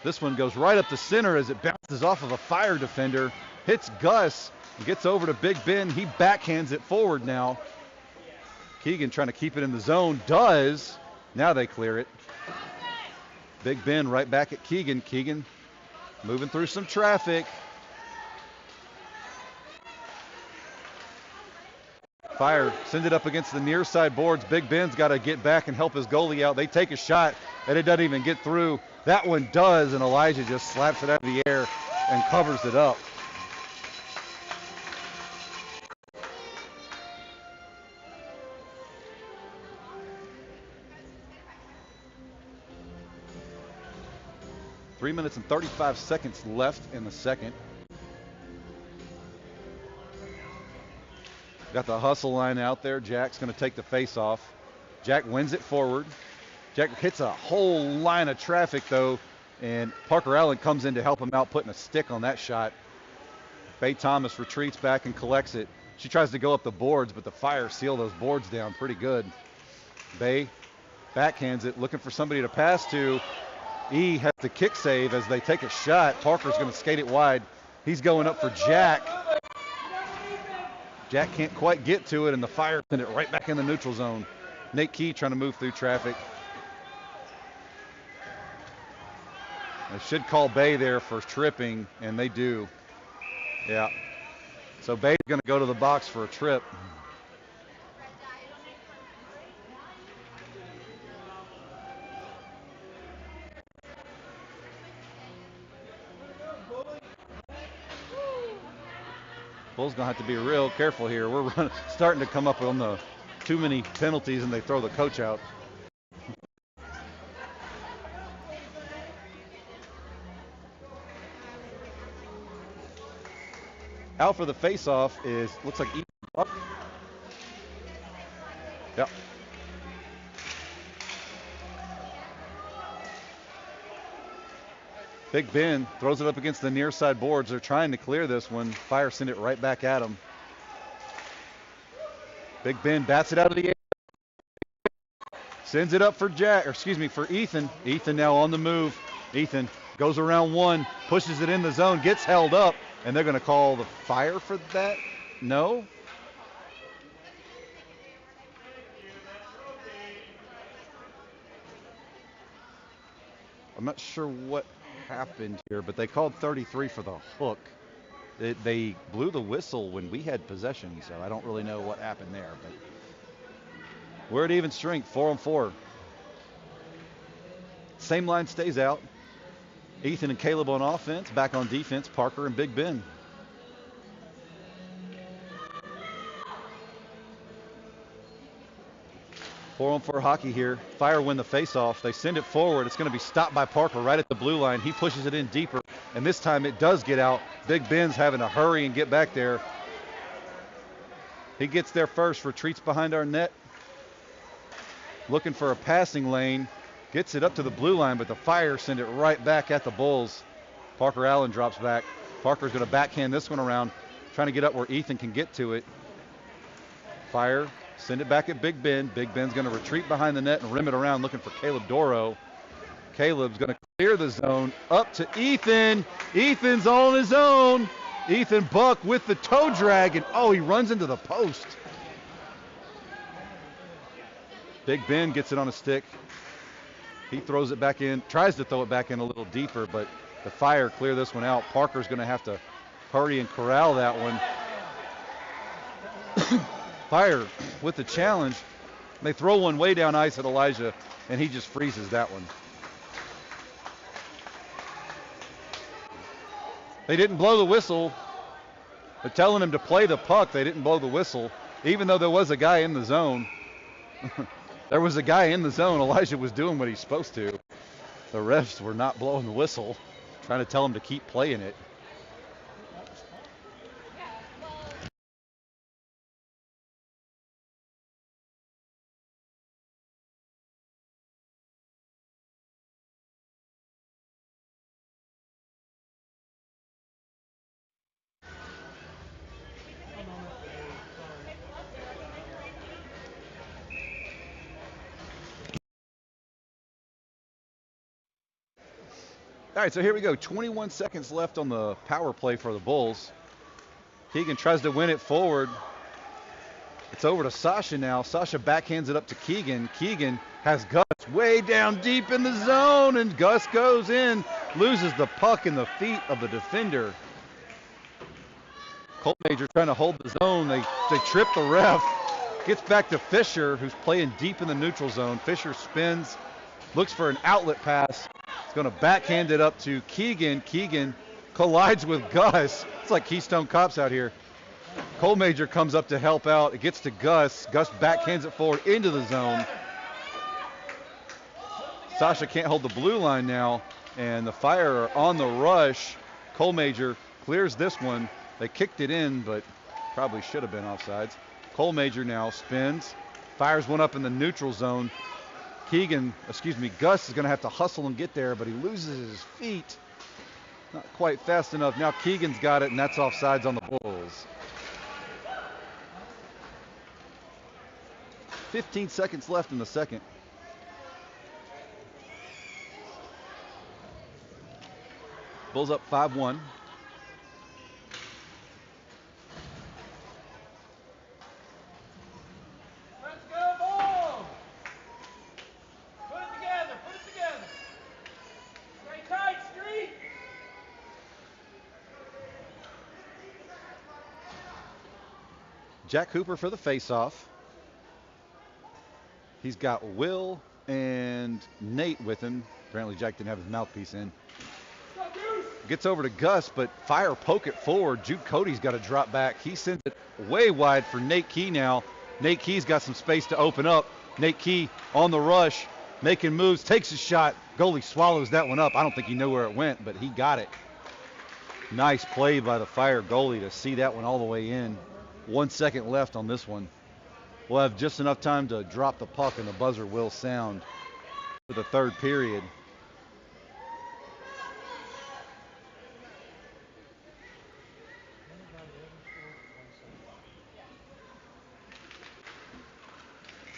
This one goes right up the center as it bounces off of a Fire defender. Hits Gus. Gets over to Big Ben. He backhands it forward now. Keegan trying to keep it in the zone. Does. Now they clear it. Big Ben right back at Keegan. Keegan moving through some traffic. Fire send it up against the near side boards. Big Ben's got to get back and help his goalie out. They take a shot and it doesn't even get through. That one does, and Elijah just slaps it out of the air and covers it up. Three minutes and 35 seconds left in the second. Got the hustle line out there. Jack's going to take the face off. Jack wins it forward. Jack hits a whole line of traffic, though, and Parker Allen comes in to help him out, putting a stick on that shot. Faye Thomas retreats back and collects it. She tries to go up the boards, but the Fire seal those boards down pretty good. Bay backhands it, looking for somebody to pass to. E has the kick save as they take a shot. Parker's going to skate it wide. He's going up for Jack. Jack can't quite get to it, and the Fire send it right back in the neutral zone. Nate Key trying to move through traffic. They should call Bay there for tripping, and they do. Yeah. So Bay's going to go to the box for a trip. Bull's going to have to be real careful here. We're starting to come up on the too many penalties and they throw the coach out. Out for the face-off is, looks like Ethan Buck. Yep. Big Ben throws it up against the near side boards. They're trying to clear this one. Fire send it right back at him. Big Ben bats it out of the air. Sends it up for for Ethan. Ethan now on the move. Ethan goes around one, pushes it in the zone, gets held up, and they're going to call the fire for that? No? I'm not sure what happened here, but they called 33 for the hook. They blew the whistle when we had possession, so I don't really know what happened there. But we're at even strength, 4-on-4. Same line stays out. Ethan and Caleb on offense, back on defense, Parker and Big Ben. Four-on-4 hockey here. Fire win the face-off. They send it forward. It's going to be stopped by Parker right at the blue line. He pushes it in deeper, and this time it does get out. Big Ben's having to hurry and get back there. He gets there first, retreats behind our net. Looking for a passing lane. Gets it up to the blue line, but the Fire send it right back at the Bulls. Parker Allen drops back. Parker's going to backhand this one around, trying to get up where Ethan can get to it. Fire send it back at Big Ben. Big Ben's going to retreat behind the net and rim it around, looking for Caleb Doro. Caleb's going to clear the zone up to Ethan. Ethan's on his own. Ethan Buck with the toe drag, and he runs into the post. Big Ben gets it on a stick. He throws it back in, tries to throw it back in a little deeper, but the Fire clear this one out. Parker's going to have to hurry and corral that one. Fire with the challenge. They throw one way down ice at Elijah, and he just freezes that one. They didn't blow the whistle. They're telling him to play the puck. They didn't blow the whistle, even though there was a guy in the zone. There was a guy in the zone. Elijah was doing what he's supposed to. The refs were not blowing the whistle, trying to tell him to keep playing it. All right, so here we go. 21 seconds left on the power play for the Bulls. Keegan tries to win it forward. It's over to Sasha now. Sasha backhands it up to Keegan. Keegan has Gus way down deep in the zone, and Gus goes in, loses the puck in the feet of the defender. Colt Major trying to hold the zone. They trip the ref. Gets back to Fisher, who's playing deep in the neutral zone. Fisher spins, looks for an outlet pass. He's going to backhand it up to Keegan. Keegan collides with Gus. It's like Keystone Cops out here. Cole Major comes up to help out. It gets to Gus. Gus backhands it forward into the zone. Sasha can't hold the blue line now, and the Fire are on the rush. Cole Major clears this one. They kicked it in, but probably should have been offsides. Cole Major now spins, fires one up in the neutral zone. Gus is going to have to hustle and get there, but he loses his feet. Not quite fast enough. Now Keegan's got it, and that's offsides on the Bulls. 15 seconds left in the second. Bulls up 5-1. Jack Cooper for the face-off. He's got Will and Nate with him. Apparently Jack didn't have his mouthpiece in. Gets over to Gus, but Fire poke it forward. Jude Cody's got to drop back. He sends it way wide for Nate Key now. Nate Key's got some space to open up. Nate Key on the rush, making moves, takes a shot. Goalie swallows that one up. I don't think he knew where it went, but he got it. Nice play by the Fire goalie to see that one all the way in. 1 second left on this one. We'll have just enough time to drop the puck and the buzzer will sound for the third period.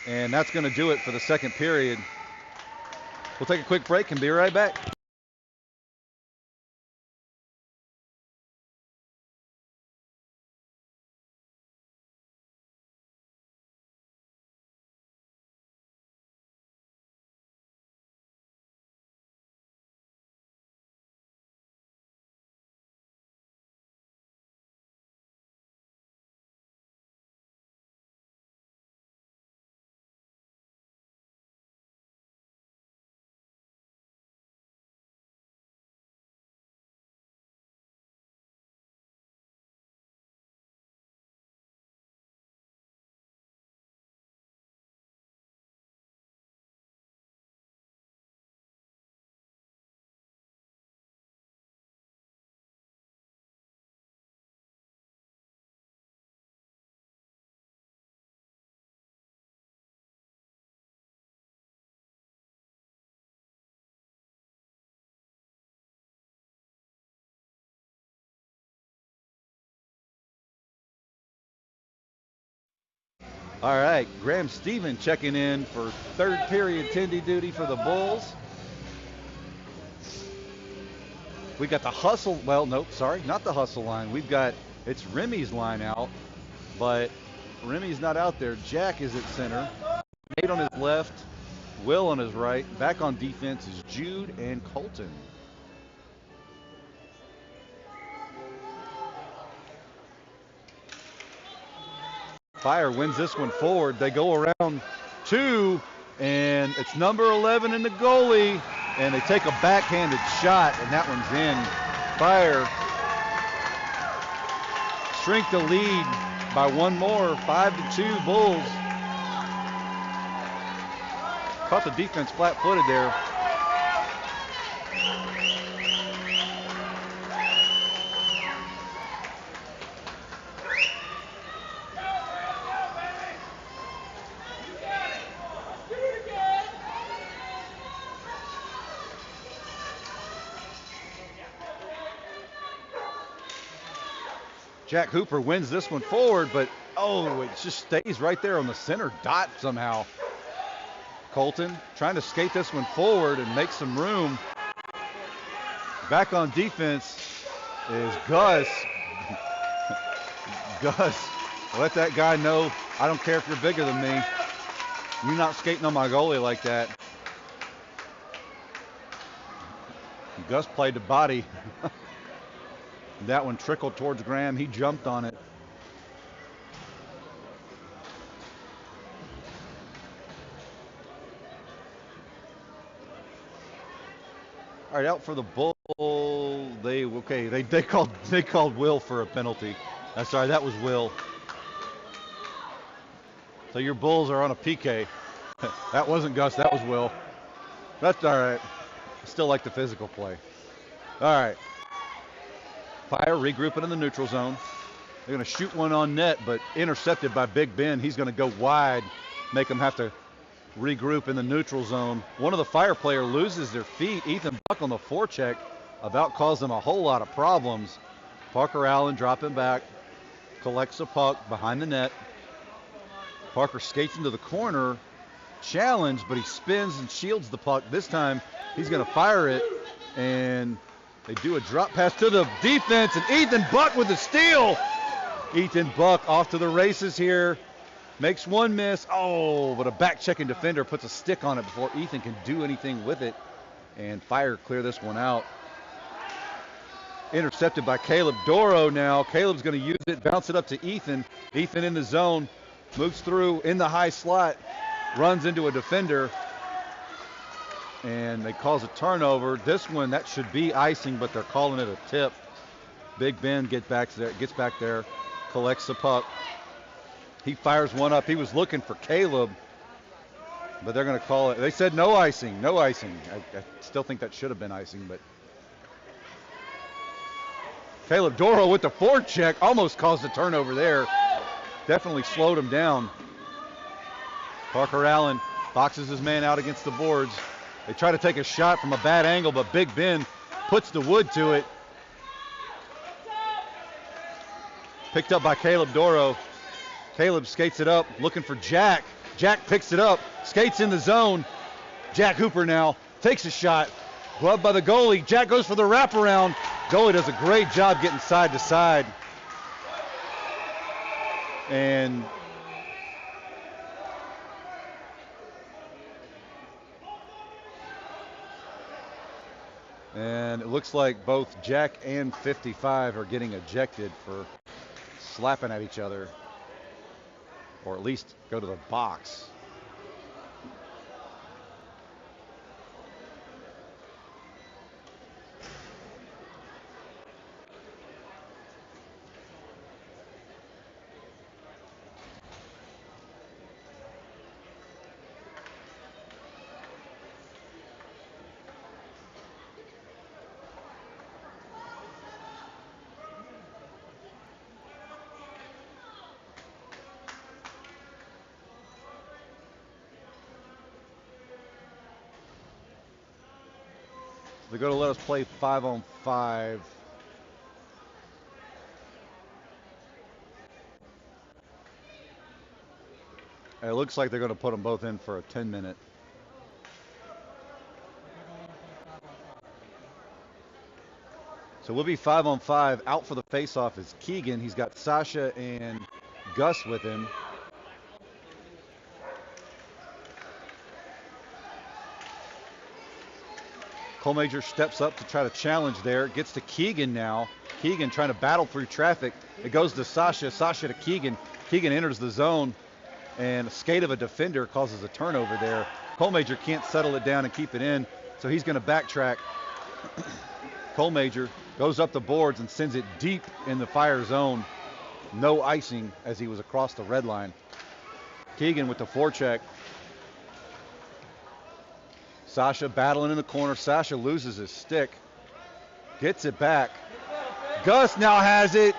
And that's going to do it for the second period. We'll take a quick break and be right back. All right, Graham Stephen checking in for third period tendy duty for the Bulls. We got the hustle, well, nope, sorry, not the hustle line. It's Remy's line out, but Remy's not out there. Jack is at center. Nate on his left, Will on his right. Back on defense is Jude and Colton. Fire wins this one forward. They go around two, and it's number 11 in the goalie, and they take a backhanded shot, and that one's in. Fire shrink the lead by one more, 5-2 Bulls. Caught the defense flat-footed there. Jack Hooper wins this one forward, but it just stays right there on the center dot somehow. Colton trying to skate this one forward and make some room. Back on defense is Gus. Gus, let that guy know, I don't care if you're bigger than me. You're not skating on my goalie like that. Gus played the body. That one trickled towards Graham. He jumped on it. All right, out for the Bull. They called Will for a penalty. Sorry, that was Will. So your Bulls are on a PK. That wasn't Gus, that was Will. That's all right. Still like the physical play. All right. Fire regrouping in the neutral zone. They're going to shoot one on net, but intercepted by Big Ben. He's going to go wide, make them have to regroup in the neutral zone. One of the Fire player loses their feet. Ethan Buck on the forecheck about caused them a whole lot of problems. Parker Allen dropping back, collects a puck behind the net. Parker skates into the corner, challenged, but he spins and shields the puck. This time he's going to fire it, and they do a drop pass to the defense, and Ethan Buck with the steal. Ethan Buck off to the races here. Makes one miss. But a back-checking defender puts a stick on it before Ethan can do anything with it. And Fire clear this one out. Intercepted by Caleb Doro now. Caleb's going to use it, bounce it up to Ethan. Ethan in the zone, moves through in the high slot, runs into a defender. And they cause a turnover. This one, that should be icing, but they're calling it a tip. Big Ben gets back there, collects the puck. He fires one up. He was looking for Caleb, but they're going to call it. They said no icing, no icing. I still think that should have been icing, but Caleb Doro with the forecheck almost caused a turnover there. Definitely slowed him down. Parker Allen boxes his man out against the boards. They try to take a shot from a bad angle, but Big Ben puts the wood to it. Picked up by Caleb Doro. Caleb skates it up, looking for Jack. Jack picks it up, skates in the zone. Jack Hooper now takes a shot. Gloved by the goalie. Jack goes for the wraparound. Goalie does a great job getting side to side. And it looks like both Jack and 55 are getting ejected for slapping at each other, or at least go to the box. They're going to let us play 5-on-5. It looks like they're going to put them both in for a 10-minute. So we'll be 5-on-5. Out for the faceoff is Keegan. He's got Sasha and Gus with him. Colmager steps up to try to challenge there. Gets to Keegan now. Keegan trying to battle through traffic. It goes to Sasha. Sasha to Keegan. Keegan enters the zone, and a skate of a defender causes a turnover there. Colmager can't settle it down and keep it in, so he's going to backtrack. Colmager goes up the boards and sends it deep in the Fire zone. No icing as he was across the red line. Keegan with the forecheck. Sasha battling in the corner. Sasha loses his stick. Gets it back. Gus now has it.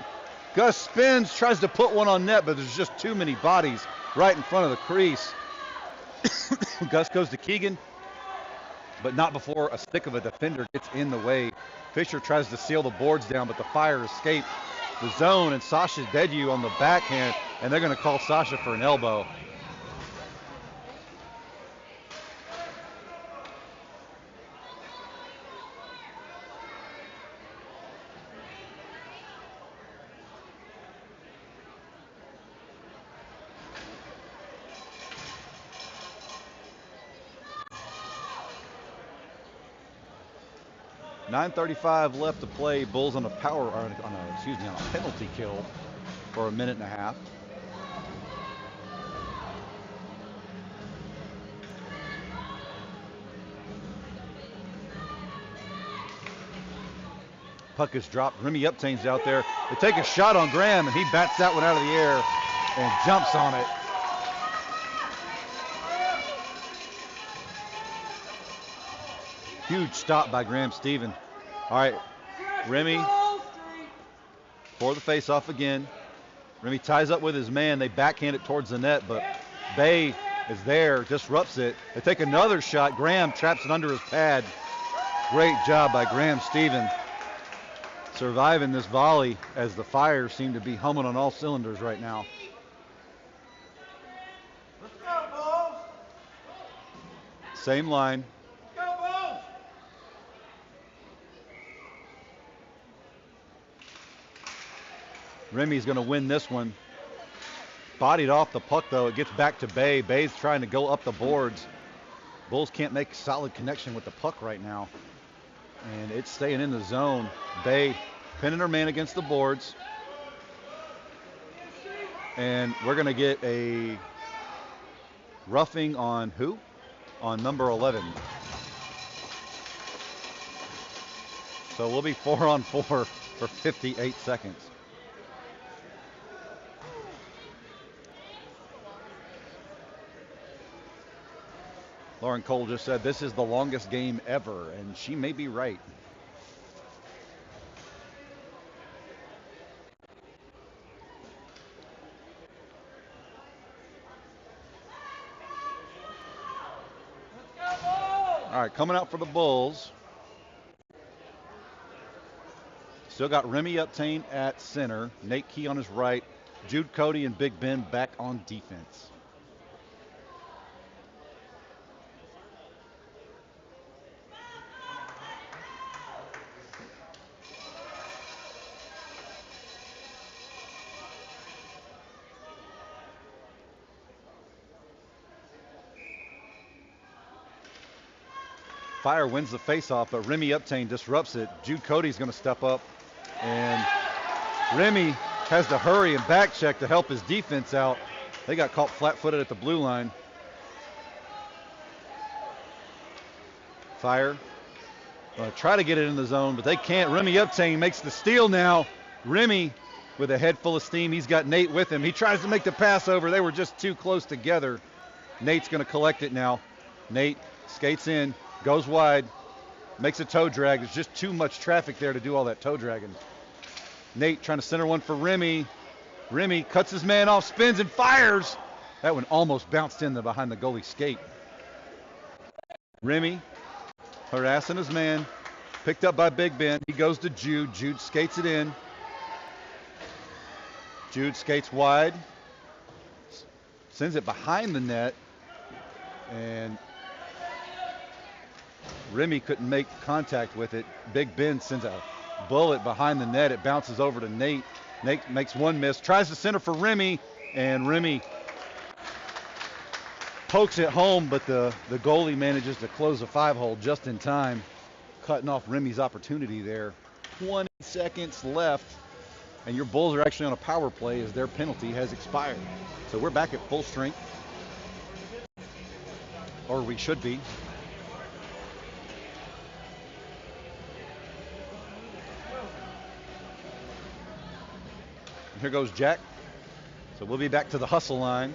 Gus spins, tries to put one on net, but there's just too many bodies right in front of the crease. Gus goes to Keegan, but not before a stick of a defender gets in the way. Fisher tries to seal the boards down, but the Fire escape the zone, and Sasha's debut on the backhand, and they're going to call Sasha for an elbow. .9:35 left to play. Bulls on a penalty kill for a minute and a half. Puck is dropped. Remy Uptain's out there. They take a shot on Graham, and he bats that one out of the air and jumps on it. Huge stop by Graham Stephen. All right, Remy for the faceoff again. Remy ties up with his man. They backhand it towards the net, but Bay is there, disrupts it. They take another shot. Graham traps it under his pad. Great job by Graham Stephen surviving this volley as the Fire seem to be humming on all cylinders right now. Let's go, Bulls. Same line. Remy's going to win this one. Bodied off the puck, though. It gets back to Bay. Bay's trying to go up the boards. Bulls can't make a solid connection with the puck right now. And it's staying in the zone. Bay pinning her man against the boards. And we're going to get a roughing on who? On number 11. So we'll be 4-on-4 for 58 seconds. Lauren Cole just said this is the longest game ever, and she may be right. All right, coming out for the Bulls. Still got Remy Uptain at center, Nate Key on his right, Jude Cody and Big Ben back on defense. Fire wins the faceoff, but Remy Uptain disrupts it. Jude Cody's going to step up, and Remy has to hurry and back check to help his defense out. They got caught flat-footed at the blue line. Fire try to get it in the zone, but they can't. Remy Uptain makes the steal now. Remy with a head full of steam. He's got Nate with him. He tries to make the pass over. They were just too close together. Nate's going to collect it now. Nate skates in, goes wide, makes a toe drag. There's just too much traffic there to do all that toe dragging. Nate trying to center one for Remy. Remy cuts his man off, spins and fires. That one almost bounced in behind the goalie skate. Remy harassing his man, picked up by Big Ben. He goes to Jude. Jude skates it in. Jude skates wide, sends it behind the net, and Remy couldn't make contact with it. Big Ben sends a bullet behind the net. It bounces over to Nate. Nate makes one miss, tries to center for Remy, and Remy pokes it home, but the goalie manages to close a 5-hole just in time, cutting off Remy's opportunity there. 20 seconds left, and your Bulls are actually on a power play as their penalty has expired. So we're back at full strength, or we should be. Here goes Jack. So we'll be back to the hustle line.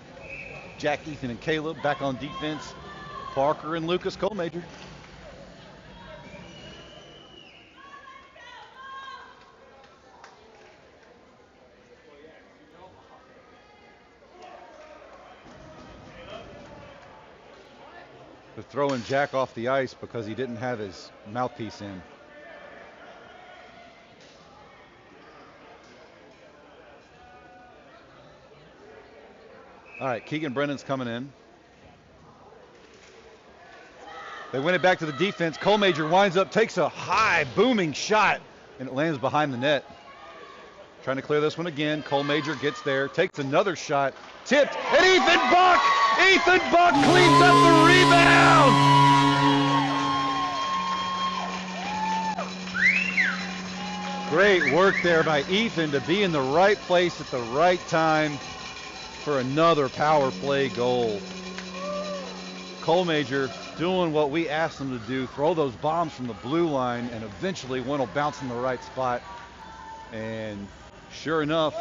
Jack, Ethan, and Caleb back on defense. Parker and Lucas Colmajor. They're throwing Jack off the ice because he didn't have his mouthpiece in. All right, Keegan Brennan's coming in. They win it back to the defense. Colmajor winds up, takes a high, booming shot, and it lands behind the net. Trying to clear this one again. Colmajor gets there, takes another shot, tipped, and Ethan Buck cleans up the rebound! Great work there by Ethan to be in the right place at the right time for another power play goal. Colmajor doing what we asked him to do, throw those bombs from the blue line, and eventually one will bounce in the right spot. And sure enough,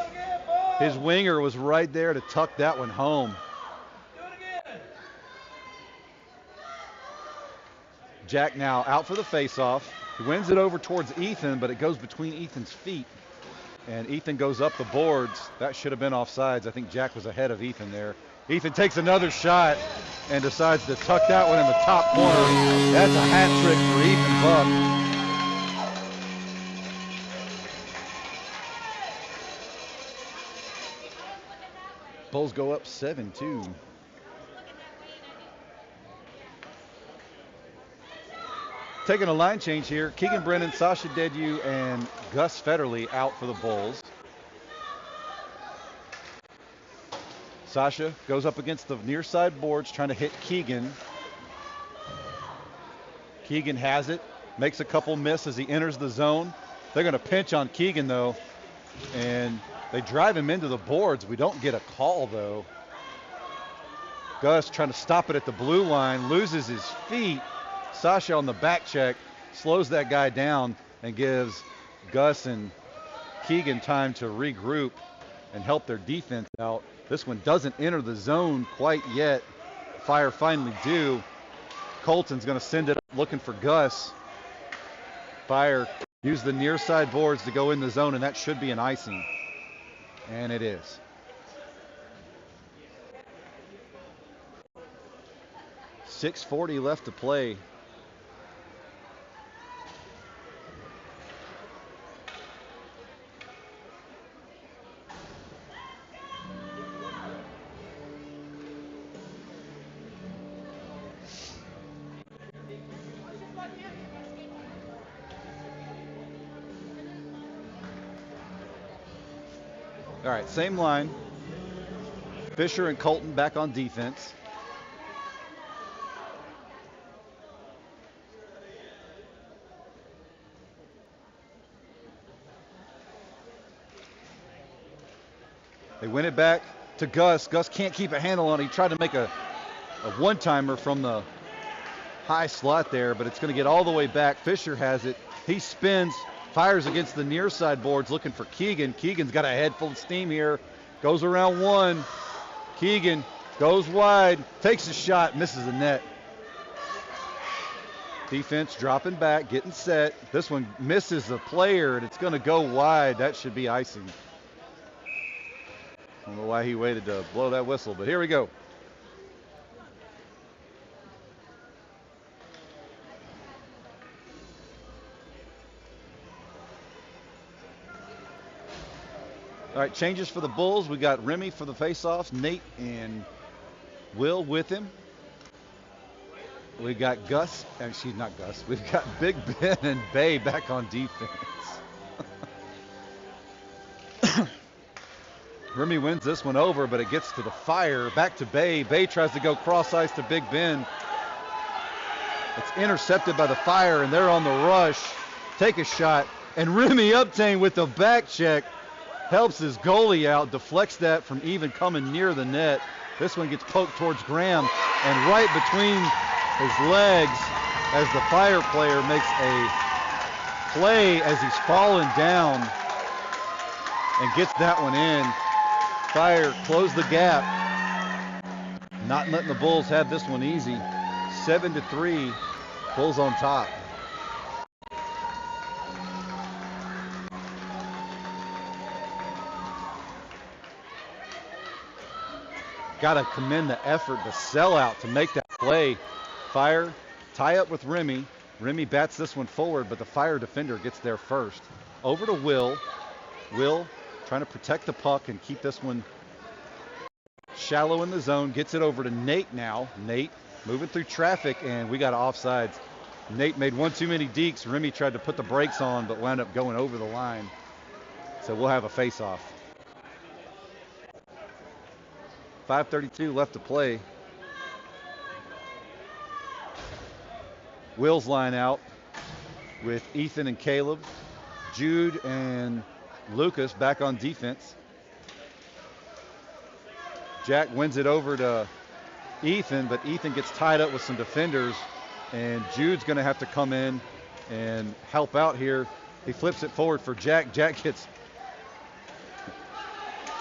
his winger was right there to tuck that one home. Jack now out for the faceoff. He wins it over towards Ethan, but it goes between Ethan's feet. And Ethan goes up the boards. That should have been offsides. I think Jack was ahead of Ethan there. Ethan takes another shot and decides to tuck that one in the top corner. That's a hat trick for Ethan Buck. Bulls go up 7-2. Taking a line change here. Keegan Brennan, Sasha Dedew, and Gus Federley out for the Bulls. Sasha goes up against the near side boards trying to hit Keegan. Keegan has it, makes a couple miss as he enters the zone. They're going to pinch on Keegan though, and they drive him into the boards. We don't get a call though. Gus trying to stop it at the blue line, loses his feet. Sasha on the back check slows that guy down and gives Gus and Keegan time to regroup and help their defense out. This one doesn't enter the zone quite yet. Fire finally do. Colton's going to send it up looking for Gus. Fire use the near side boards to go in the zone, and that should be an icing. And it is. .640 left to play. All right, same line. Fisher and Colton back on defense. They win it back to Gus. Gus can't keep a handle on it. He tried to make a one-timer from the high slot there, but it's going to get all the way back. Fisher has it. He spins, fires against the near side boards looking for Keegan. Keegan's got a head full of steam here. Goes around one. Keegan goes wide, takes a shot, misses the net. Defense dropping back, getting set. This one misses the player, and it's going to go wide. That should be icing. I don't know why he waited to blow that whistle, but here we go. All right, changes for the Bulls. We got Remy for the faceoffs, Nate and Will with him. We got Gus, actually not Gus. We've got Big Ben and Bay back on defense. Remy wins this one over, but it gets to the Fire. Back to Bay. Bay tries to go cross ice to Big Ben. It's intercepted by the Fire, and they're on the rush. Take a shot, and Remy Uptain with the back check helps his goalie out, deflects that from even coming near the net. This one gets poked towards Graham, and right between his legs as the Fire player makes a play as he's falling down and gets that one in. Fire close the gap. Not letting the Bulls have this one easy. 7-3, Bulls on top. Got to commend the effort, the sellout to make that play. Fire tie up with Remy. Remy bats this one forward, but the Fire defender gets there first. Over to Will. Will trying to protect the puck and keep this one shallow in the zone. Gets it over to Nate now. Nate moving through traffic, and we got offsides. Nate made one too many dekes. Remy tried to put the brakes on, but wound up going over the line. So we'll have a face-off. 5:32 left to play. Will's line out with Ethan and Caleb. Jude and Lucas back on defense. Jack wins it over to Ethan, but Ethan gets tied up with some defenders, and Jude's going to have to come in and help out here. He flips it forward for Jack. Jack gets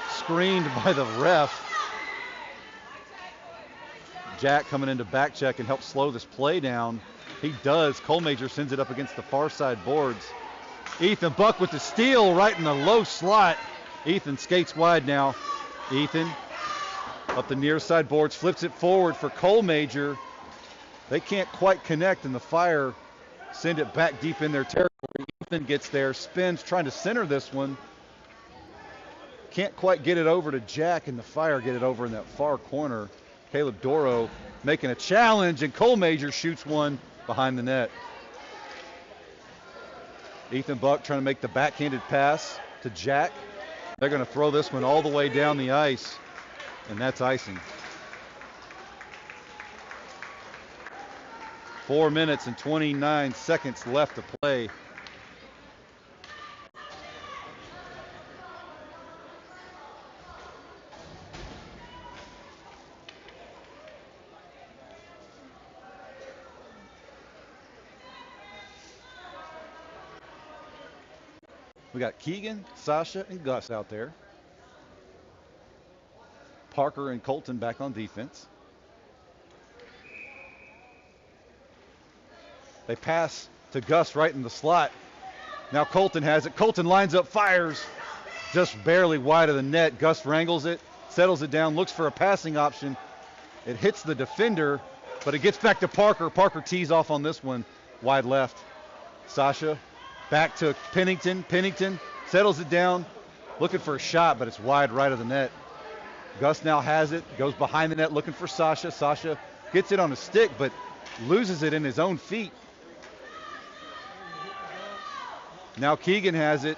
screened by the ref. Jack coming into back check and helps slow this play down. He does. Cole Major sends it up against the far side boards. Ethan Buck with the steal right in the low slot. Ethan skates wide now. Ethan up the near side boards, flips it forward for Cole Major. They can't quite connect, and the Fire send it back deep in their territory. Ethan gets there, spins, trying to center this one. Can't quite get it over to Jack, and the Fire get it over in that far corner. Caleb Doro making a challenge, and Cole Major shoots one behind the net. Ethan Buck trying to make the backhanded pass to Jack. They're going to throw this one all the way down the ice, and that's icing. 4 minutes and 29 seconds left to play. We got Keegan, Sasha, and Gus out there. Parker and Colton back on defense. They pass to Gus right in the slot. Now Colton has it. Colton lines up, fires. Just barely wide of the net. Gus wrangles it, settles it down, looks for a passing option. It hits the defender, but it gets back to Parker. Parker tees off on this one, wide left. Sasha back to Pennington. Pennington settles it down, looking for a shot, but it's wide right of the net. Gus now has it, goes behind the net looking for Sasha. Sasha gets it on a stick, but loses it in his own feet. Now Keegan has it.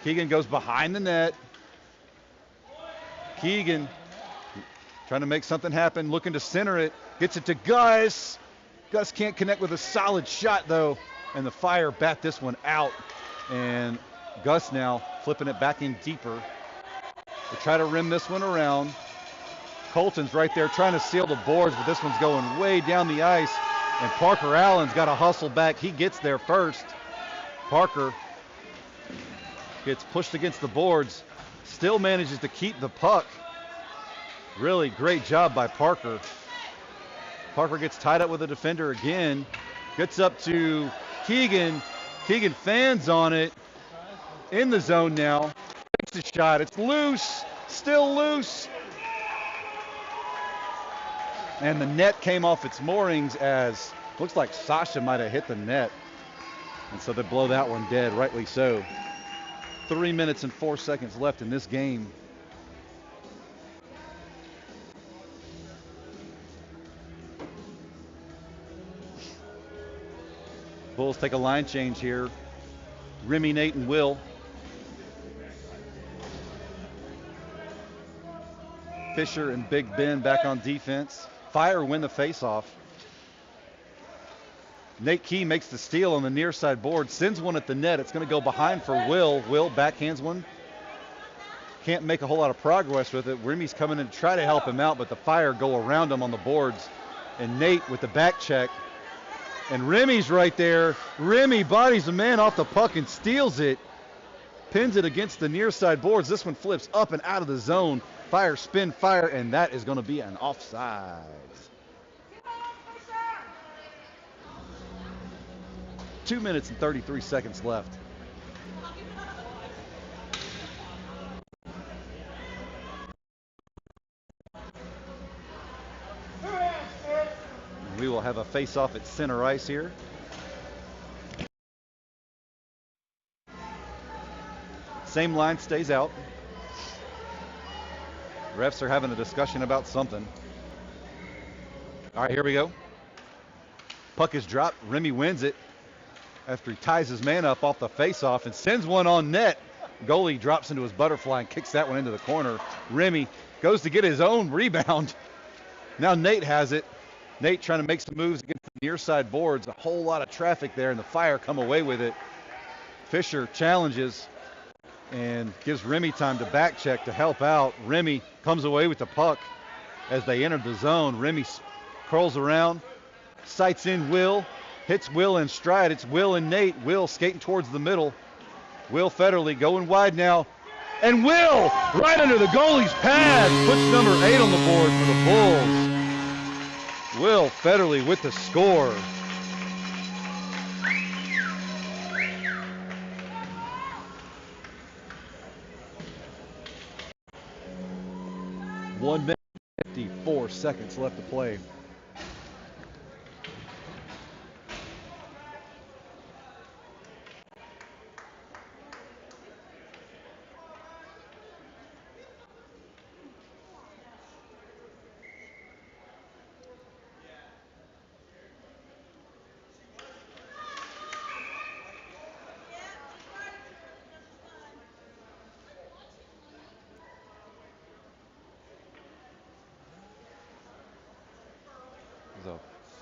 Keegan goes behind the net. Keegan trying to make something happen, looking to center it. Gets it to Gus. Gus can't connect with a solid shot, though, and the Fire bat this one out. And Gus now flipping it back in deeper. They try to rim this one around. Colton's right there trying to seal the boards, but this one's going way down the ice. And Parker Allen's got to hustle back. He gets there first. Parker gets pushed against the boards, still manages to keep the puck. Really great job by Parker. Parker gets tied up with a defender again. Gets up to Keegan. Keegan fans on it. In the zone now. Takes a shot. It's loose. Still loose. And the net came off its moorings as looks like Sasha might have hit the net. And so they blow that one dead, rightly so. 3 minutes and 4 seconds left in this game. Bulls take a line change here. Remy, Nate, and Will. Fisher and Big Ben back on defense. Fire win the faceoff. Nate Key makes the steal on the near side board, sends one at the net. It's going to go behind for Will. Will backhands one. Can't make a whole lot of progress with it. Remy's coming in to try to help him out, but the Fire go around him on the boards. And Nate with the back check. And Remy's right there. Remy bodies the man off the puck and steals it. Pins it against the near side boards. This one flips up and out of the zone. Fire, spin, Fire, and that is going to be an offside. 2 minutes and 33 seconds left. We will have a face-off at center ice here. Same line stays out. Refs are having a discussion about something. All right, here we go. Puck is dropped. Remy wins it after he ties his man up off the face-off and sends one on net. Goalie drops into his butterfly and kicks that one into the corner. Remy goes to get his own rebound. Now Nate has it. Nate trying to make some moves against the near side boards. A whole lot of traffic there, and the Fire come away with it. Fisher challenges and gives Remy time to back check to help out. Remy comes away with the puck as they enter the zone. Remy curls around, sights in Will, hits Will in stride. It's Will and Nate. Will skating towards the middle. Will Federley going wide now. And Will, right under the goalie's pad, puts number 8 on the board for the Bulls. Will Federley with the score. One minute, 54 seconds left to play.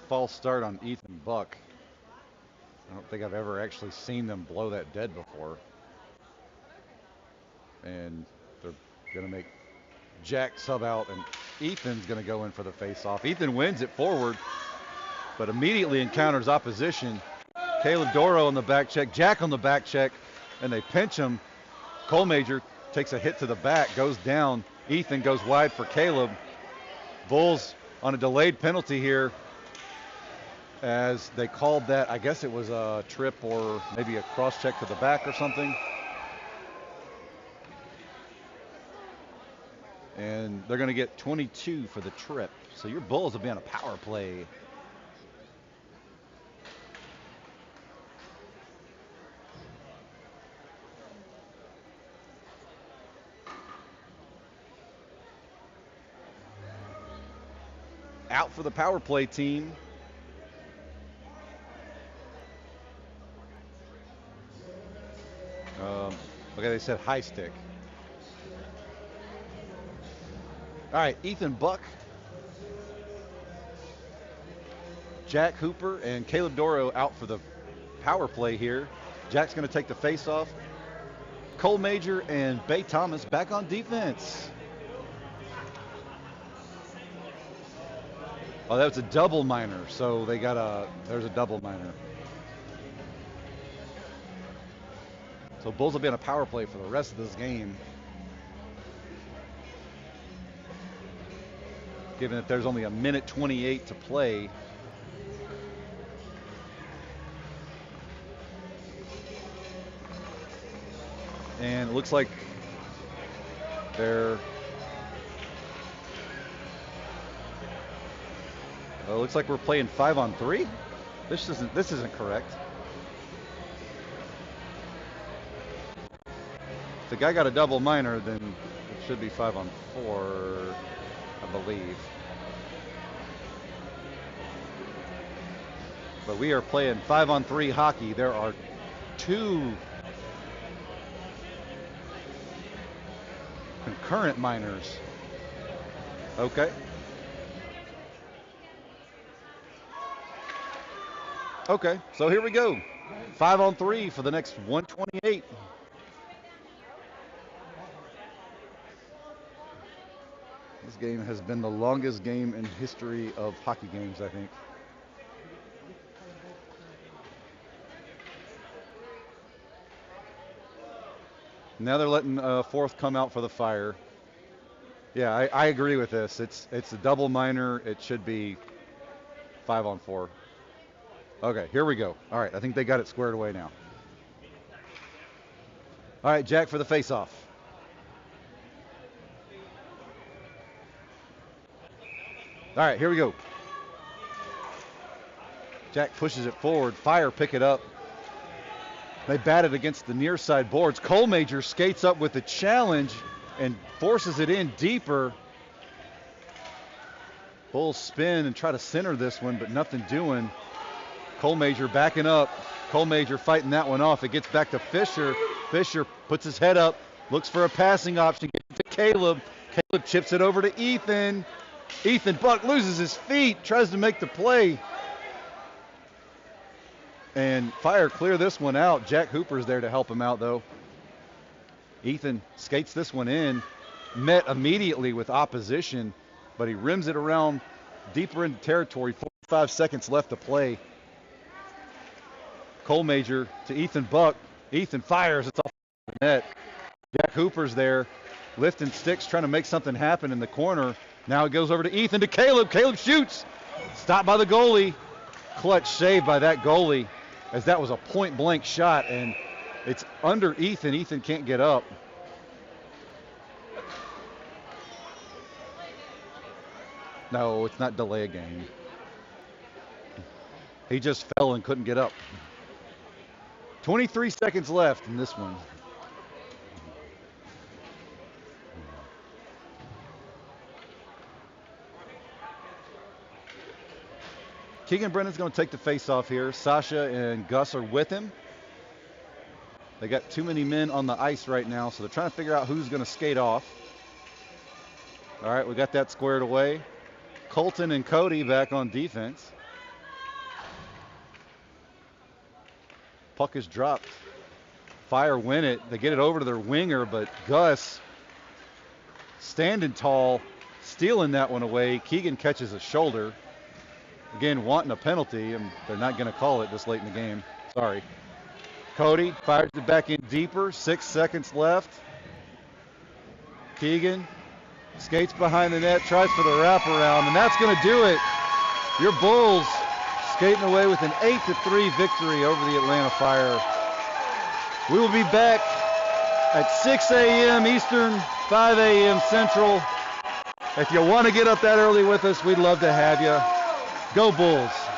False start on Ethan Buck. I don't think I've ever actually seen them blow that dead before. And they're going to make Jack sub out, and Ethan's going to go in for the face-off. Ethan wins it forward, but immediately encounters opposition. Caleb Doro on the back check, Jack on the back check, and they pinch him. Cole Major takes a hit to the back, goes down. Ethan goes wide for Caleb. Bulls on a delayed penalty here as they called that. I guess it was a trip or maybe a cross check to the back or something. And they're going to get 22 for the trip. So your Bulls will be on a power play. Out for the power play team. Okay, they said high stick. All right, Ethan Buck, Jack Hooper, and Caleb Doro out for the power play here. Jack's going to take the face-off. Cole Major and Bay Thomas back on defense. Oh, that was a double minor, so there's a double minor. So Bulls will be on a power play for the rest of this game. Given that there's only a minute 28 to play. And it looks like it looks like we're playing 5-on-3. This isn't correct. If the guy got a double minor, then it should be 5-on-4, I believe. But we are playing 5-on-3 hockey. There are 2 concurrent minors. Okay. Okay, so here we go. 5-on-3 for the next 128. This game has been the longest game in history of hockey games, I think. Now they're letting fourth come out for the Fire. Yeah, I agree with this. It's a double minor. It should be 5-on-4. Okay, here we go. All right, I think they got it squared away now. All right, Jack for the face-off. All right, here we go. Jack pushes it forward. Fire pick it up. They bat it against the near side boards. Cole Major skates up with the challenge and forces it in deeper. Bulls spin and try to center this one, but nothing doing. Cole Major backing up. Cole Major fighting that one off. It gets back to Fisher. Fisher puts his head up, looks for a passing option, gets it to Caleb. Caleb chips it over to Ethan. Ethan Buck loses his feet, tries to make the play. And Fire clear this one out. Jack Hooper's there to help him out, though. Ethan skates this one in, met immediately with opposition, but he rims it around deeper into territory. 45 seconds left to play. Cole Major to Ethan Buck. Ethan fires. It's off the net. Jack Hooper's there, lifting sticks, trying to make something happen in the corner. Now it goes over to Ethan, to Caleb. Caleb shoots. Stopped by the goalie. Clutch save by that goalie, as that was a point-blank shot, and it's under Ethan. Ethan can't get up. No, it's not delay a game. He just fell and couldn't get up. 23 seconds left in this one. Keegan Brennan's going to take the face-off here. Sasha and Gus are with him. They got too many men on the ice right now, so they're trying to figure out who's going to skate off. All right, we got that squared away. Colton and Cody back on defense. Puck is dropped. Fire win it. They get it over to their winger, but Gus standing tall, stealing that one away. Keegan catches a shoulder. Again, wanting a penalty, and they're not going to call it this late in the game. Sorry. Cody fires it back in deeper. 6 seconds left. Keegan skates behind the net, tries for the wraparound, and that's going to do it. Your Bulls skating away with an 8-3 victory over the Atlanta Fire. We will be back at 6 a.m. Eastern, 5 a.m. Central. If you want to get up that early with us, we'd love to have you. Go Bulls.